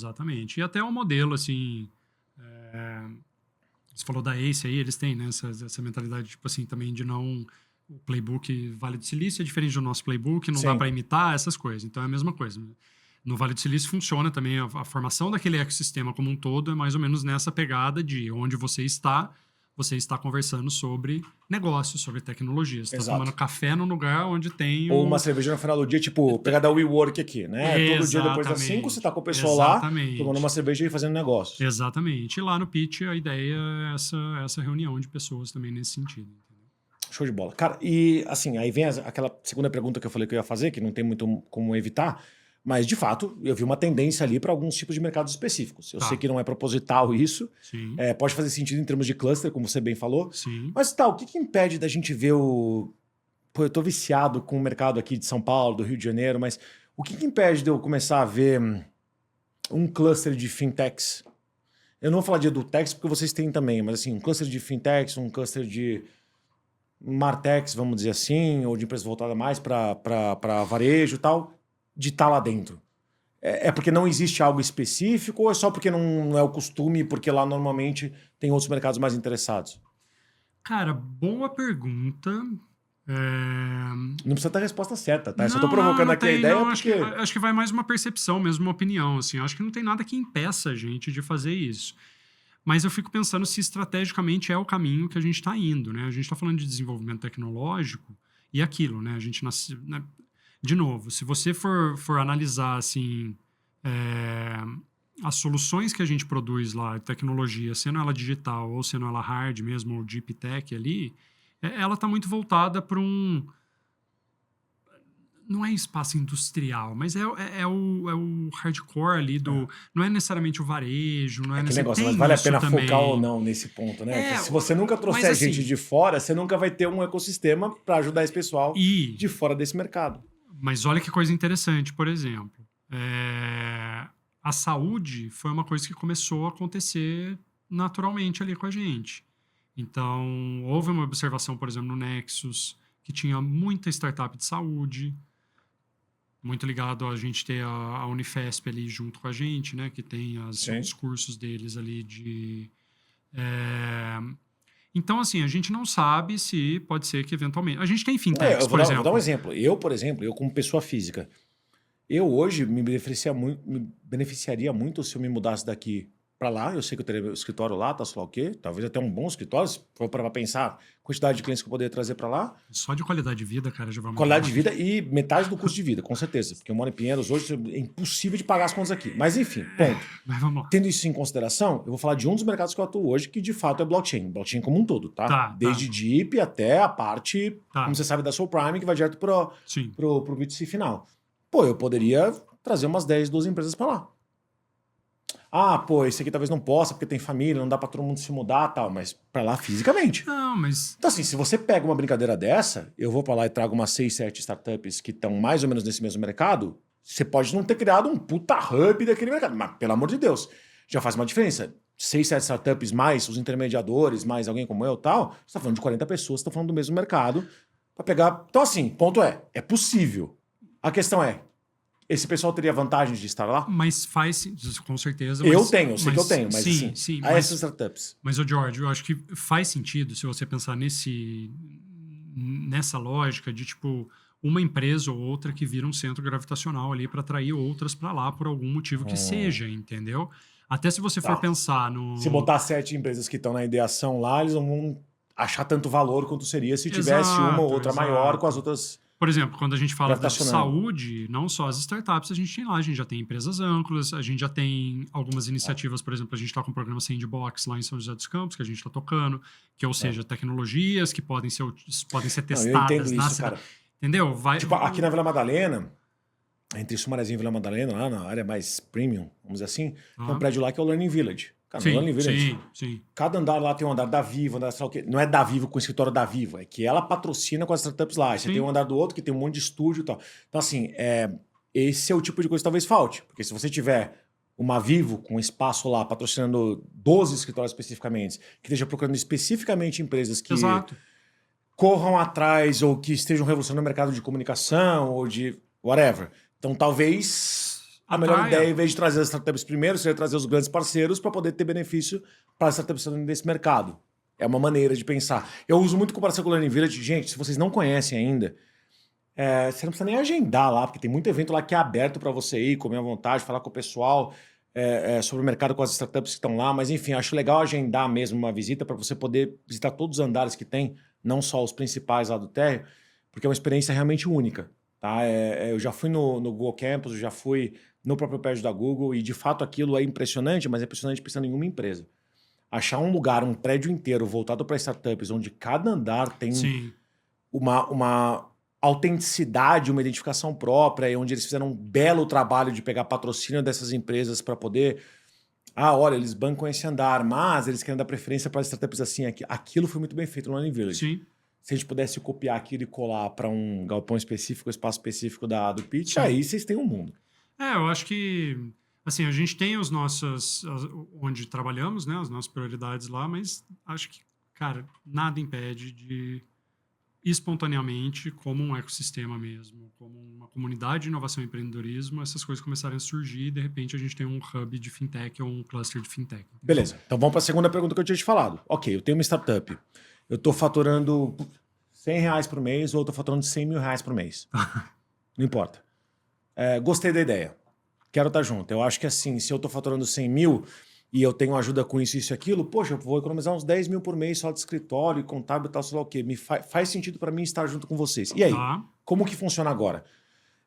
E até um modelo, assim... Você falou da Ace aí, eles têm, né, essa mentalidade, tipo assim, também de não... O playbook Vale do Silício é diferente do nosso playbook, não dá para imitar essas coisas. Então é a mesma coisa. No Vale do Silício funciona também a formação daquele ecossistema como um todo, é mais ou menos nessa pegada de onde você está conversando sobre negócios, sobre tecnologia. Você está tomando café num lugar onde tem... Ou uma cerveja no final do dia, tipo, pegar da WeWork aqui, né? Todo dia depois das 5, você tá com o pessoal lá, tomando uma cerveja e fazendo negócio. Exatamente. E lá no pitch, a ideia é essa reunião de pessoas também nesse sentido. Show de bola. Cara, e assim, aí vem aquela segunda pergunta que eu falei que eu ia fazer, que não tem muito como evitar, mas de fato, eu vi uma tendência ali para alguns tipos de mercados específicos. Eu sei que não é proposital isso, pode fazer sentido em termos de cluster, como você bem falou, mas o que impede da gente ver o... Pô, eu tô viciado com o mercado aqui de São Paulo, do Rio de Janeiro, mas o que impede de eu começar a ver um cluster de fintechs? Eu não vou falar de edutechs, porque vocês têm também, mas assim, um cluster de fintechs, um cluster de martechs, vamos dizer assim, ou de empresa voltada mais para varejo e tal, de estar lá dentro. É porque não existe algo específico ou é só porque não é o costume, porque lá normalmente tem outros mercados mais interessados? Cara, boa pergunta. Não precisa ter a resposta certa, tá? Eu só tô provocando aqui a ideia porque... Acho que vai mais uma percepção mesmo, uma opinião, assim. Acho que não tem nada que impeça a gente de fazer isso. Mas eu fico pensando se estrategicamente é o caminho que a gente está indo, né? A gente está falando de desenvolvimento tecnológico e aquilo, né? A gente nasce... Né? De novo, se você for analisar, assim, as soluções que a gente produz lá, tecnologia, sendo ela digital ou sendo ela hard mesmo, ou deep tech ali, ela está muito voltada para um... Não é espaço industrial, mas é o hardcore ali do... Não é necessariamente o varejo, não é que negócio, mas vale a pena focar ou não nesse ponto, né? Se você nunca trouxer gente de fora, você nunca vai ter um ecossistema para ajudar esse pessoal de fora desse mercado. Mas olha que coisa interessante, por exemplo. A saúde foi uma coisa que começou a acontecer naturalmente ali com a gente. Então, houve uma observação, por exemplo, no Nexus, que tinha muita startup de saúde, muito ligado a gente ter a Unifesp ali junto com a gente, né? Que tem os cursos deles ali de... Então, assim, a gente não sabe se pode ser que eventualmente... A gente tem fintechs, por exemplo. Vou dar um exemplo. Por exemplo, como pessoa física, eu hoje me beneficiaria muito se eu me mudasse daqui para lá. Eu sei que eu teria meu escritório lá, tá, sei lá o quê. Talvez até um bom escritório, se for para pensar a quantidade de clientes que eu poderia trazer para lá. Só de qualidade de vida, cara, já vai mudar. Qualidade de vida e metade do custo de vida, com certeza. Porque eu moro em Pinheiros, hoje é impossível de pagar as contas aqui. Mas enfim, ponto. Mas vamos lá. Tendo isso em consideração, eu vou falar de um dos mercados que eu atuo hoje, que de fato é blockchain. Blockchain como um todo, tá? Desde Deep até a parte, como você sabe, da Soul Prime, que vai direto pro B2C final. Pô, eu poderia trazer umas 10, 12 empresas para lá. Ah, pô, esse aqui talvez não possa, porque tem família, não dá pra todo mundo se mudar e tal, mas pra lá fisicamente. Não, mas... Então assim, se você pega uma brincadeira dessa, eu vou pra lá e trago umas 6, 7 startups que estão mais ou menos nesse mesmo mercado, você pode não ter criado um puta hub daquele mercado, mas pelo amor de Deus, já faz uma diferença. 6, 7 startups mais os intermediadores, mais alguém como eu e tal, você tá falando de 40 pessoas, você tá falando do mesmo mercado, pra pegar... Então assim, ponto é possível. A questão é, esse pessoal teria vantagens de estar lá? Mas faz, com certeza. Eu sei que eu tenho, mas sim, essas startups. Mas, George, eu acho que faz sentido se você pensar nessa lógica de, tipo, uma empresa ou outra que vira um centro gravitacional ali para atrair outras para lá por algum motivo que seja, entendeu? Até se você for pensar no... Se botar 7 empresas que estão na ideação lá, eles não vão achar tanto valor quanto seria se tivesse uma ou outra maior com as outras... Por exemplo, quando a gente fala de saúde, não só as startups, a gente já tem empresas âncoras, a gente já tem algumas iniciativas, por exemplo, a gente está com o programa Sandbox lá em São José dos Campos, que a gente está tocando, que ou seja, tecnologias que podem ser testadas. Eu entendo isso, cara. Entendeu? Tipo, aqui na Vila Madalena, entre Sumarezinho e Vila Madalena, lá na área mais premium, vamos dizer assim, tem um prédio lá que é o Learning Village. Cara, no Learning Village, sim. Cada andar lá tem um andar da Vivo, andar sei lá o quê. Não é da Vivo com o escritório da Vivo, é que ela patrocina com as startups lá. Você tem um andar do outro que tem um monte de estúdio e tal. Então, assim, esse é o tipo de coisa que talvez falte. Porque se você tiver uma Vivo com espaço lá, patrocinando 12 escritórios especificamente, que esteja procurando especificamente empresas que Exato. corram atrás ou que estejam revolucionando o mercado de comunicação ou de whatever. Então, talvez a melhor Atraia. ideia, em vez de trazer as startups primeiro, seria trazer os grandes parceiros para poder ter benefício para as startups desse mercado. É uma maneira de pensar. Eu uso muito comparação com o Learning Village. Gente, se vocês não conhecem ainda, você não precisa nem agendar lá, porque tem muito evento lá que é aberto para você ir, comer à vontade, falar com o pessoal sobre o mercado com as startups que estão lá. Mas, enfim, acho legal agendar mesmo uma visita para você poder visitar todos os andares que tem, não só os principais lá do térreo, porque é uma experiência realmente única. Tá? Eu já fui no Google Campus, eu já fui no próprio prédio da Google e, de fato, aquilo é impressionante, mas é impressionante pensando em uma empresa. Achar um lugar, um prédio inteiro voltado para startups, onde cada andar tem uma autenticidade, uma identificação própria, e onde eles fizeram um belo trabalho de pegar patrocínio dessas empresas para poder... olha, eles bancam esse andar, mas eles querem dar preferência para startups assim. Aquilo foi muito bem feito no Learning Village. Sim. Se a gente pudesse copiar aquilo e colar para um galpão específico, espaço específico do pitch, aí vocês têm um mundo. Eu acho que... Assim, a gente tem onde trabalhamos, né? As nossas prioridades lá, mas acho que, cara, nada impede de espontaneamente, como um ecossistema mesmo, como uma comunidade de inovação e empreendedorismo, essas coisas começarem a surgir e, de repente, a gente tem um hub de fintech ou um cluster de fintech. Beleza. Então vamos para a segunda pergunta que eu tinha te falado. Ok, eu tenho uma startup. Eu estou faturando R$100 por mês ou eu estou faturando R$100 mil por mês. Não importa. Gostei da ideia. Quero estar junto. Eu acho que assim, se eu estou faturando 100 mil e eu tenho ajuda com isso e aquilo, poxa, eu vou economizar uns 10 mil por mês só de escritório, contábil e tal, sei lá o quê. Faz sentido para mim estar junto com vocês. E aí, como que funciona agora?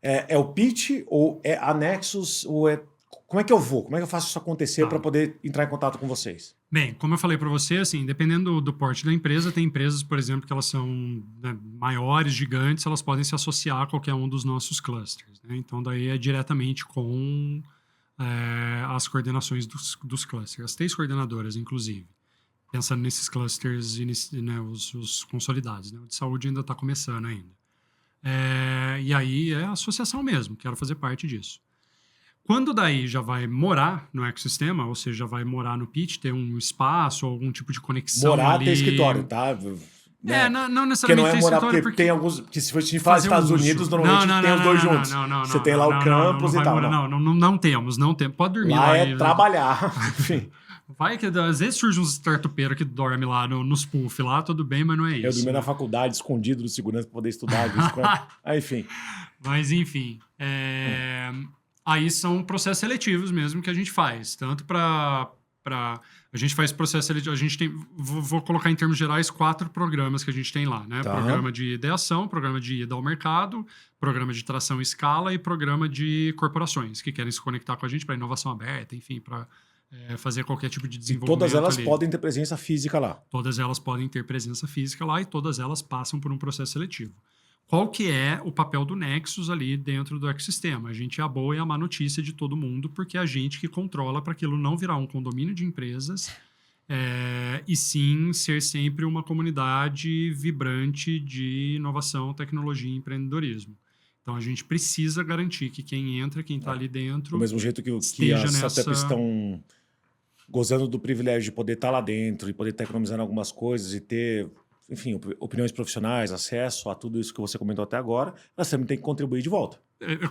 É o pitch ou é a Nexus? Como é que eu vou? Como é que eu faço isso acontecer para poder entrar em contato com vocês? Bem, como eu falei para você, assim, dependendo do porte da empresa, tem empresas, por exemplo, que elas são maiores, gigantes, elas podem se associar a qualquer um dos nossos clusters. Né? Então, daí é diretamente com as coordenações dos clusters, as 3 coordenadoras, inclusive. Pensando nesses clusters, né, os consolidados. Né? O de saúde ainda está começando ainda. E aí é associação mesmo, quero fazer parte disso. Quando daí já vai morar no ecossistema, ou seja, já vai morar no pitch, ter um espaço, algum tipo de conexão morar ali... ter escritório, tá? Né? Não necessariamente ter escritório, porque tem alguns... Que se você falar Estados Unidos, normalmente tem os dois juntos. Você tem lá o campus e tal. Não temos. Pode dormir lá. Lá é trabalhar, enfim. Vai que às vezes surge um startupeiro que dorme lá nos puff lá, tudo bem, mas não é isso. Eu dormi na faculdade, escondido do segurança para poder estudar. Enfim. Mas, enfim. Aí são processos seletivos mesmo que a gente faz. Tanto para... A gente faz processo seletivo. A gente tem... Vou colocar em termos gerais 4 programas que a gente tem lá, né? Tá. Programa de ideação, programa de ida ao mercado, programa de tração em escala e programa de corporações que querem se conectar com a gente para inovação aberta, enfim, para fazer qualquer tipo de desenvolvimento. E todas elas podem ter presença física lá. Todas elas podem ter presença física lá e todas elas passam por um processo seletivo. Qual que é o papel do Nexus ali dentro do ecossistema? A gente é a boa e a má notícia de todo mundo, porque é a gente que controla para aquilo não virar um condomínio de empresas e sim ser sempre uma comunidade vibrante de inovação, tecnologia e empreendedorismo. Então, a gente precisa garantir que quem entra, quem está ali dentro... Do mesmo jeito que as startups estão gozando do privilégio de poder estar lá dentro e poder estar economizando algumas coisas e ter... enfim, opiniões profissionais, acesso a tudo isso que você comentou até agora, elas também têm que contribuir de volta.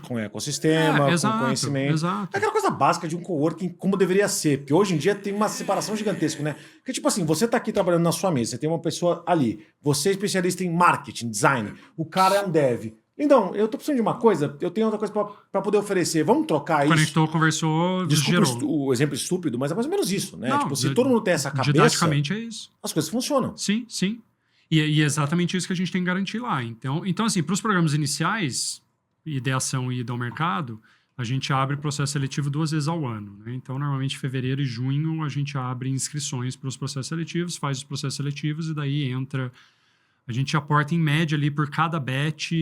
Com o ecossistema, com conhecimento. Exato. É aquela coisa básica de um coworking, como deveria ser. Porque hoje em dia tem uma separação gigantesca, né? Porque, tipo assim, você tá aqui trabalhando na sua mesa, você tem uma pessoa ali, você é especialista em marketing, design, o cara é um dev. Então, eu tô precisando de uma coisa, eu tenho outra coisa para poder oferecer. Vamos trocar isso? Conectou, conversou, Desculpa gerou. o exemplo estúpido, mas é mais ou menos isso, né? Não, tipo, se todo mundo tem essa cabeça... Didaticamente é isso. As coisas funcionam. Sim, sim. E é exatamente isso que a gente tem que garantir lá. Então assim, para os programas iniciais, ideação e ida ao mercado, a gente abre processo seletivo 2 vezes ao ano. Né? Então, normalmente, em fevereiro e junho, a gente abre inscrições para os processos seletivos, faz os processos seletivos e daí entra... A gente aporta, em média, ali por cada batch,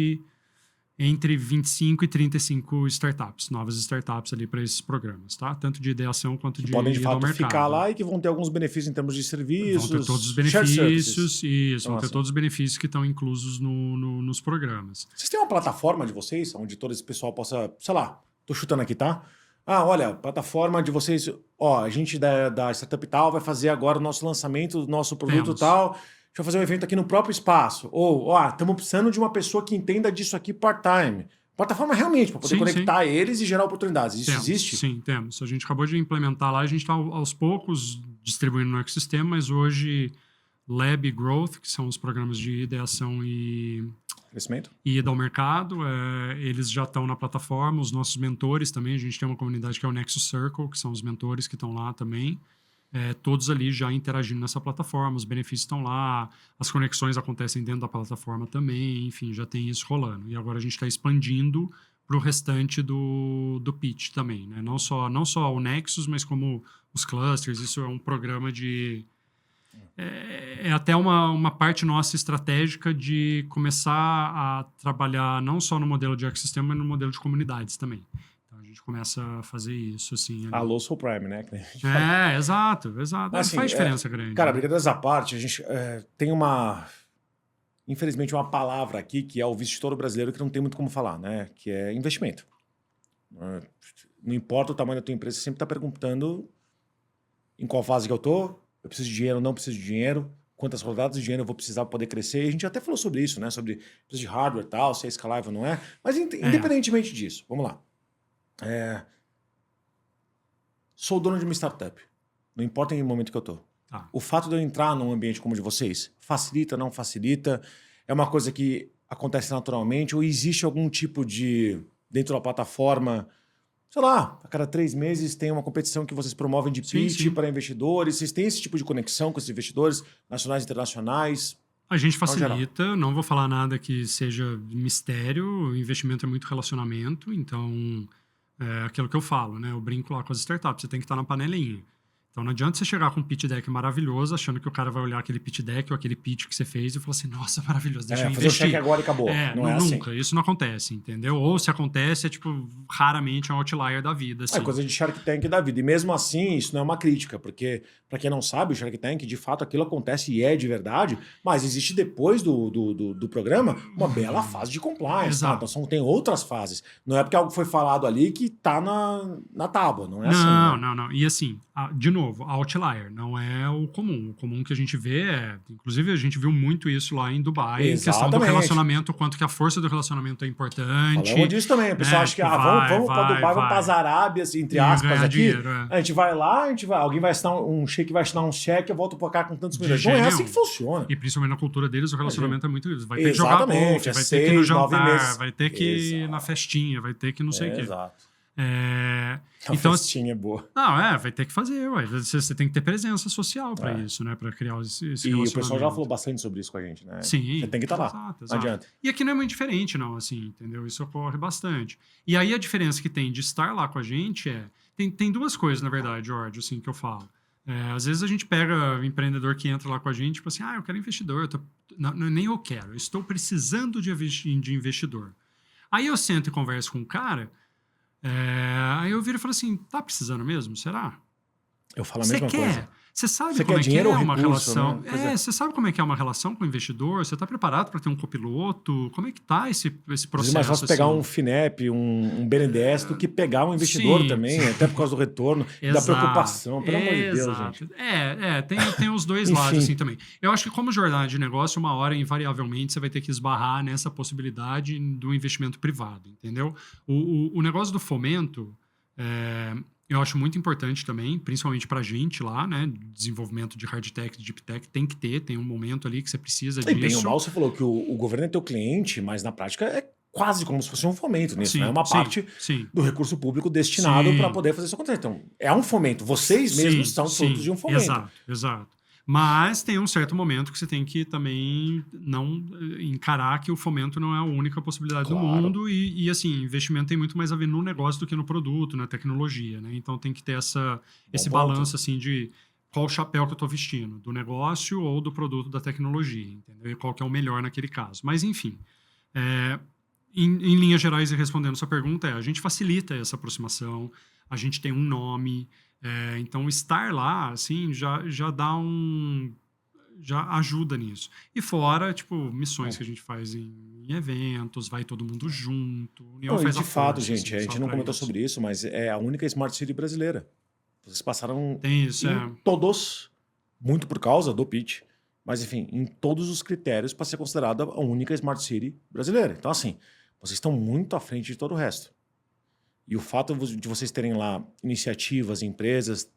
entre 25 e 35 startups, novas startups ali para esses programas, tá? Tanto de ideação quanto Que de podem, de ida ao fato, mercado. ficar lá e que vão ter alguns benefícios em termos de serviços. Vão ter todos os shared services. benefícios, isso, Então, vão ter assim, todos os benefícios que estão inclusos nos programas. Vocês têm uma plataforma de vocês, onde todo esse pessoal possa, sei lá, tô chutando aqui, tá? Ah, olha, plataforma de vocês, ó, a gente da startup tal vai fazer agora o nosso lançamento do nosso produto Temos. tal, a gente vai fazer um evento aqui no próprio espaço. Ou, ó, estamos precisando de uma pessoa que entenda disso aqui part-time. Plataforma realmente, para poder Sim, conectar eles e gerar oportunidades. Isso Temos, existe? Sim, temos. A gente acabou de implementar lá, a gente está aos poucos distribuindo no ecossistema, mas hoje Lab e Growth, que são os programas de ideação e Crescimento? ida ao mercado, eles já estão na plataforma, os nossos mentores também, a gente tem uma comunidade que é o Nexus Circle, que são os mentores que estão lá também, todos ali já interagindo nessa plataforma, os benefícios estão lá, as conexões acontecem dentro da plataforma também, enfim, já tem isso rolando. E agora a gente está expandindo para o restante do pitch também, né? Não só o Nexus, mas como os clusters, isso é um programa de... É até uma parte nossa estratégica de começar a trabalhar não só no modelo de ecossistema, mas no modelo de comunidades também. Então a gente começa a fazer isso, assim. Ali. Alô, Soul Prime, né? Que a gente fala. Exato. Mas, assim, faz diferença grande. Cara, né? brincadeiras à parte, a gente tem infelizmente, uma palavra aqui que é o investidor brasileiro que não tem muito como falar, né? Que é investimento. Não importa o tamanho da tua empresa, você sempre está perguntando em qual fase que eu tô, eu preciso de dinheiro ou não preciso de dinheiro, quantas rodadas de dinheiro eu vou precisar para poder crescer. E a gente até falou sobre isso, né? Sobre preciso de hardware e tal, se é escalável ou não é. Mas independentemente disso, vamos lá. Sou dono de uma startup. Não importa em que momento que eu tô. O fato de eu entrar num ambiente como o de vocês, facilita, não facilita? É uma coisa que acontece naturalmente? Ou existe algum tipo de, dentro da plataforma, sei lá, a cada 3 meses tem uma competição que vocês promovem de pitch para investidores? Vocês têm esse tipo de conexão com esses investidores nacionais e internacionais? A gente facilita, não vou falar nada que seja mistério, o investimento é muito relacionamento, então é aquilo que eu falo, né? Eu brinco lá com as startups, você tem que estar na panelinha. Então não adianta você chegar com um pitch deck maravilhoso, achando que o cara vai olhar aquele pitch deck ou aquele pitch que você fez e falar assim, nossa, maravilhoso, deixa eu investir. Fazer o cheque agora e acabou. Não é nunca, assim. isso não acontece, entendeu? Ou se acontece, é tipo, raramente é um outlier da vida. Assim. É coisa de Shark Tank da vida. E mesmo assim, isso não é uma crítica, porque, para quem não sabe, o Shark Tank, de fato, aquilo acontece e é de verdade, mas existe depois do programa uma bela fase de compliance. Tá? Então tem outras fases. Não é porque algo foi falado ali que tá na tábua, não é assim. Não. E assim, de novo, outlier, não é o comum. O comum que a gente vê inclusive a gente viu muito isso lá em Dubai, em questão do relacionamento, quanto que a força do relacionamento é importante. Falamos disso também. O pessoal acha que vamos para Dubai, vamos para as Arábias, entre aspas, aqui. Dinheiro, A gente vai lá, alguém vai assinar um cheque, vai assinar um cheque, eu volto para cá com tantos milhões. Não é assim que funciona. E principalmente na cultura deles, o relacionamento é muito isso. Vai ter que jogar golfe, vai ter que ir no jantar, vai ter que ir na festinha, vai ter que não sei o quê. Exato. A então, festinha é boa. Não, vai ter que fazer, ué. Você tem que ter presença social para isso, né? Para criar esse relacionamento. E o pessoal já falou bastante sobre isso com a gente, né? Sim. Você tem que estar lá. Exato. Não adianta. E aqui não é muito diferente, não, assim, entendeu? Isso ocorre bastante. E aí a diferença que tem de estar lá com a gente tem duas coisas, na verdade, Jorge, assim, que eu falo. Às vezes a gente pega empreendedor que entra lá com a gente, tipo assim, eu quero investidor. Nem eu quero, eu estou precisando de investidor. Aí eu sento e converso com o cara. Aí eu viro e falo assim, tá precisando mesmo? Será? Eu falo a mesma coisa. Você sabe como é que é uma relação? Né? Você sabe como é que é uma relação com o investidor? Você está preparado para ter um copiloto? Como é que tá esse processo? É mais fácil pegar um FINEP, um BNDES, do que pegar um investidor também, até por causa do retorno, da preocupação, pelo amor de Deus, gente. Tem os dois lados assim também. Eu acho que como jornada de negócio, uma hora, invariavelmente, você vai ter que esbarrar nessa possibilidade do investimento privado, entendeu? O negócio do fomento... eu acho muito importante também, principalmente para a gente lá, né? Desenvolvimento de hard tech, de deep tech, tem um momento ali que você precisa disso. E bem ou mal, você falou que o governo é teu cliente, mas na prática é quase como se fosse um fomento nisso, né? É uma parte do recurso público destinado para poder fazer isso acontecer. Então, é um fomento. Vocês mesmos são frutos de um fomento. Exato. Mas tem um certo momento que você tem que também não encarar que o fomento não é a única possibilidade do mundo e assim, investimento tem muito mais a ver no negócio do que no produto, na tecnologia, né? Então tem que ter esse balanço assim de qual chapéu que eu estou vestindo, do negócio ou do produto da tecnologia, entendeu? E qual que é o melhor naquele caso. Mas enfim, em linhas gerais, e respondendo sua pergunta, a gente facilita essa aproximação, a gente tem um nome, então estar lá, assim, já dá já ajuda nisso. E fora, tipo, missões que a gente faz em eventos, vai todo mundo junto. Não, e faz de a fato, força, gente, assim, a só gente não pra comentou isso. sobre isso, mas é a única Smart City brasileira. Vocês passaram Tem isso, em todos, muito por causa do pitch, mas enfim, em todos os critérios para ser considerada a única Smart City brasileira. Então, assim, vocês estão muito à frente de todo o resto. E o fato de vocês terem lá iniciativas, empresas,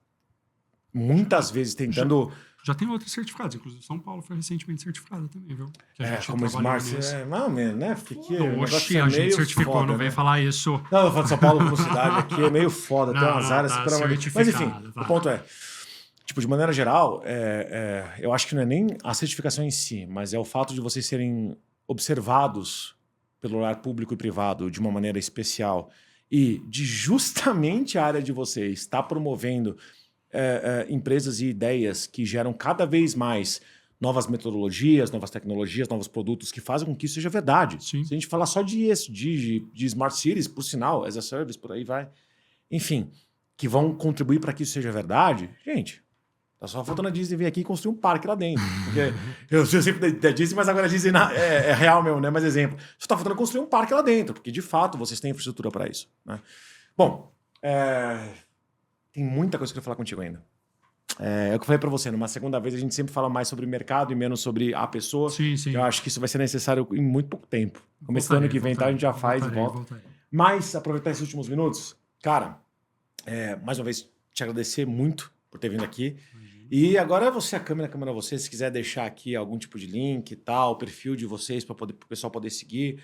muitas vezes tentando... Já tem outros certificados, inclusive São Paulo foi recentemente certificada também, viu? Que a gente como trabalhou Smart nisso. City... Não, né? Porque o negócio Oxi, é a gente meio certificou, foda, não né? veio falar isso. Não, eu falo de São Paulo como cidade aqui, é meio foda. Tem umas áreas tá super amarelas. Mas enfim, certificado, o ponto é... Tipo, de maneira geral, eu acho que não é nem a certificação em si, mas é o fato de vocês serem observados pelo olhar público e privado de uma maneira especial e de justamente a área de vocês estar promovendo empresas e ideias que geram cada vez mais novas metodologias, novas tecnologias, novos produtos que fazem com que isso seja verdade. Sim. Se a gente falar só de ESG, de Smart Cities, por sinal, as a service, por aí vai, enfim, que vão contribuir para que isso seja verdade, gente... Tá só faltando a Disney vir aqui e construir um parque lá dentro. Porque eu sempre da Disney, mas agora a Disney é real mesmo, né? Mas exemplo. Só tá faltando construir um parque lá dentro, porque de fato vocês têm infraestrutura para isso. Né? Bom, tem muita coisa que eu quero falar contigo ainda. É o que eu falei para você, numa segunda vez a gente sempre fala mais sobre o mercado e menos sobre a pessoa. Sim. Eu acho que isso vai ser necessário em muito pouco tempo. Começando ano que vem, tá? A gente já faz e volta. Mas, aproveitar esses últimos minutos, cara, mais uma vez, te agradecer muito por ter vindo aqui. E agora é você, a câmera você. Se quiser deixar aqui algum tipo de link e tal, o perfil de vocês para o pessoal poder seguir.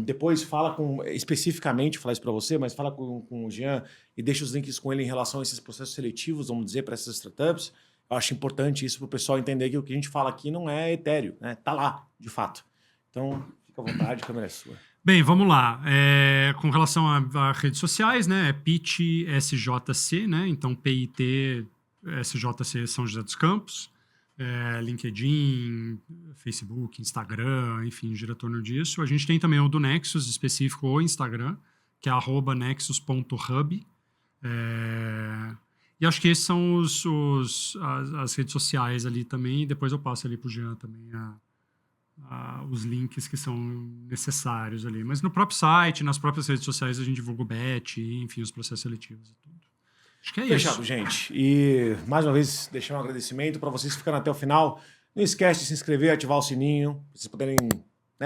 Depois fala especificamente, falar isso para você, mas fala com o Jean e deixa os links com ele em relação a esses processos seletivos, vamos dizer, para essas startups. Eu acho importante isso para o pessoal entender que o que a gente fala aqui não é etéreo, né? Tá lá, de fato. Então, fica à vontade, a câmera é sua. Bem, vamos lá. Com relação a redes sociais, né? É Pitch SJC, né? Então, PIT SJC São José dos Campos, LinkedIn, Facebook, Instagram, enfim, gira em torno disso. A gente tem também o do Nexus específico, o Instagram, que é @nexus.hub. E acho que esses são as redes sociais ali também. Depois eu passo ali para o Jean também os links que são necessários ali. Mas no próprio site, nas próprias redes sociais, a gente divulga o BET, enfim, os processos seletivos e tudo. Acho que é Fechado, isso. gente. E, mais uma vez, deixar um agradecimento para vocês que ficaram até o final. Não esquece de se inscrever, ativar o sininho, para vocês poderem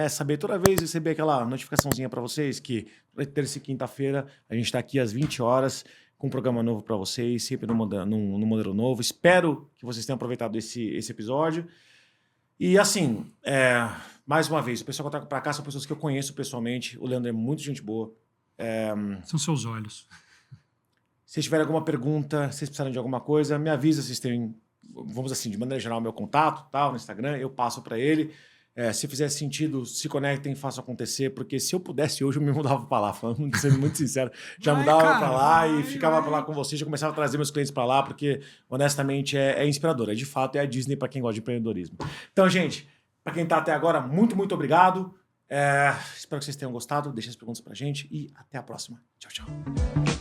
saber toda vez, receber aquela notificaçãozinha para vocês que terça e quinta-feira a gente está aqui às 20 horas com um programa novo para vocês, sempre num modelo novo. Espero que vocês tenham aproveitado esse episódio. E assim, mais uma vez, o pessoal que está para cá são pessoas que eu conheço pessoalmente. O Leandro é muito gente boa. São seus olhos. Se tiverem alguma pergunta, se vocês precisarem de alguma coisa, me avisa se vocês têm, vamos assim, de maneira geral, meu contato, tal, no Instagram, eu passo para ele. Se fizer sentido, se conectem, façam acontecer, porque se eu pudesse hoje, eu me mudava para lá, falando, sendo muito sincero. Já mudava para lá e ficava para lá com vocês, já começava a trazer meus clientes para lá, porque, honestamente, é inspirador. De fato, é a Disney para quem gosta de empreendedorismo. Então, gente, para quem está até agora, muito, muito obrigado. Espero que vocês tenham gostado. Deixem as perguntas para a gente e até a próxima. Tchau, tchau.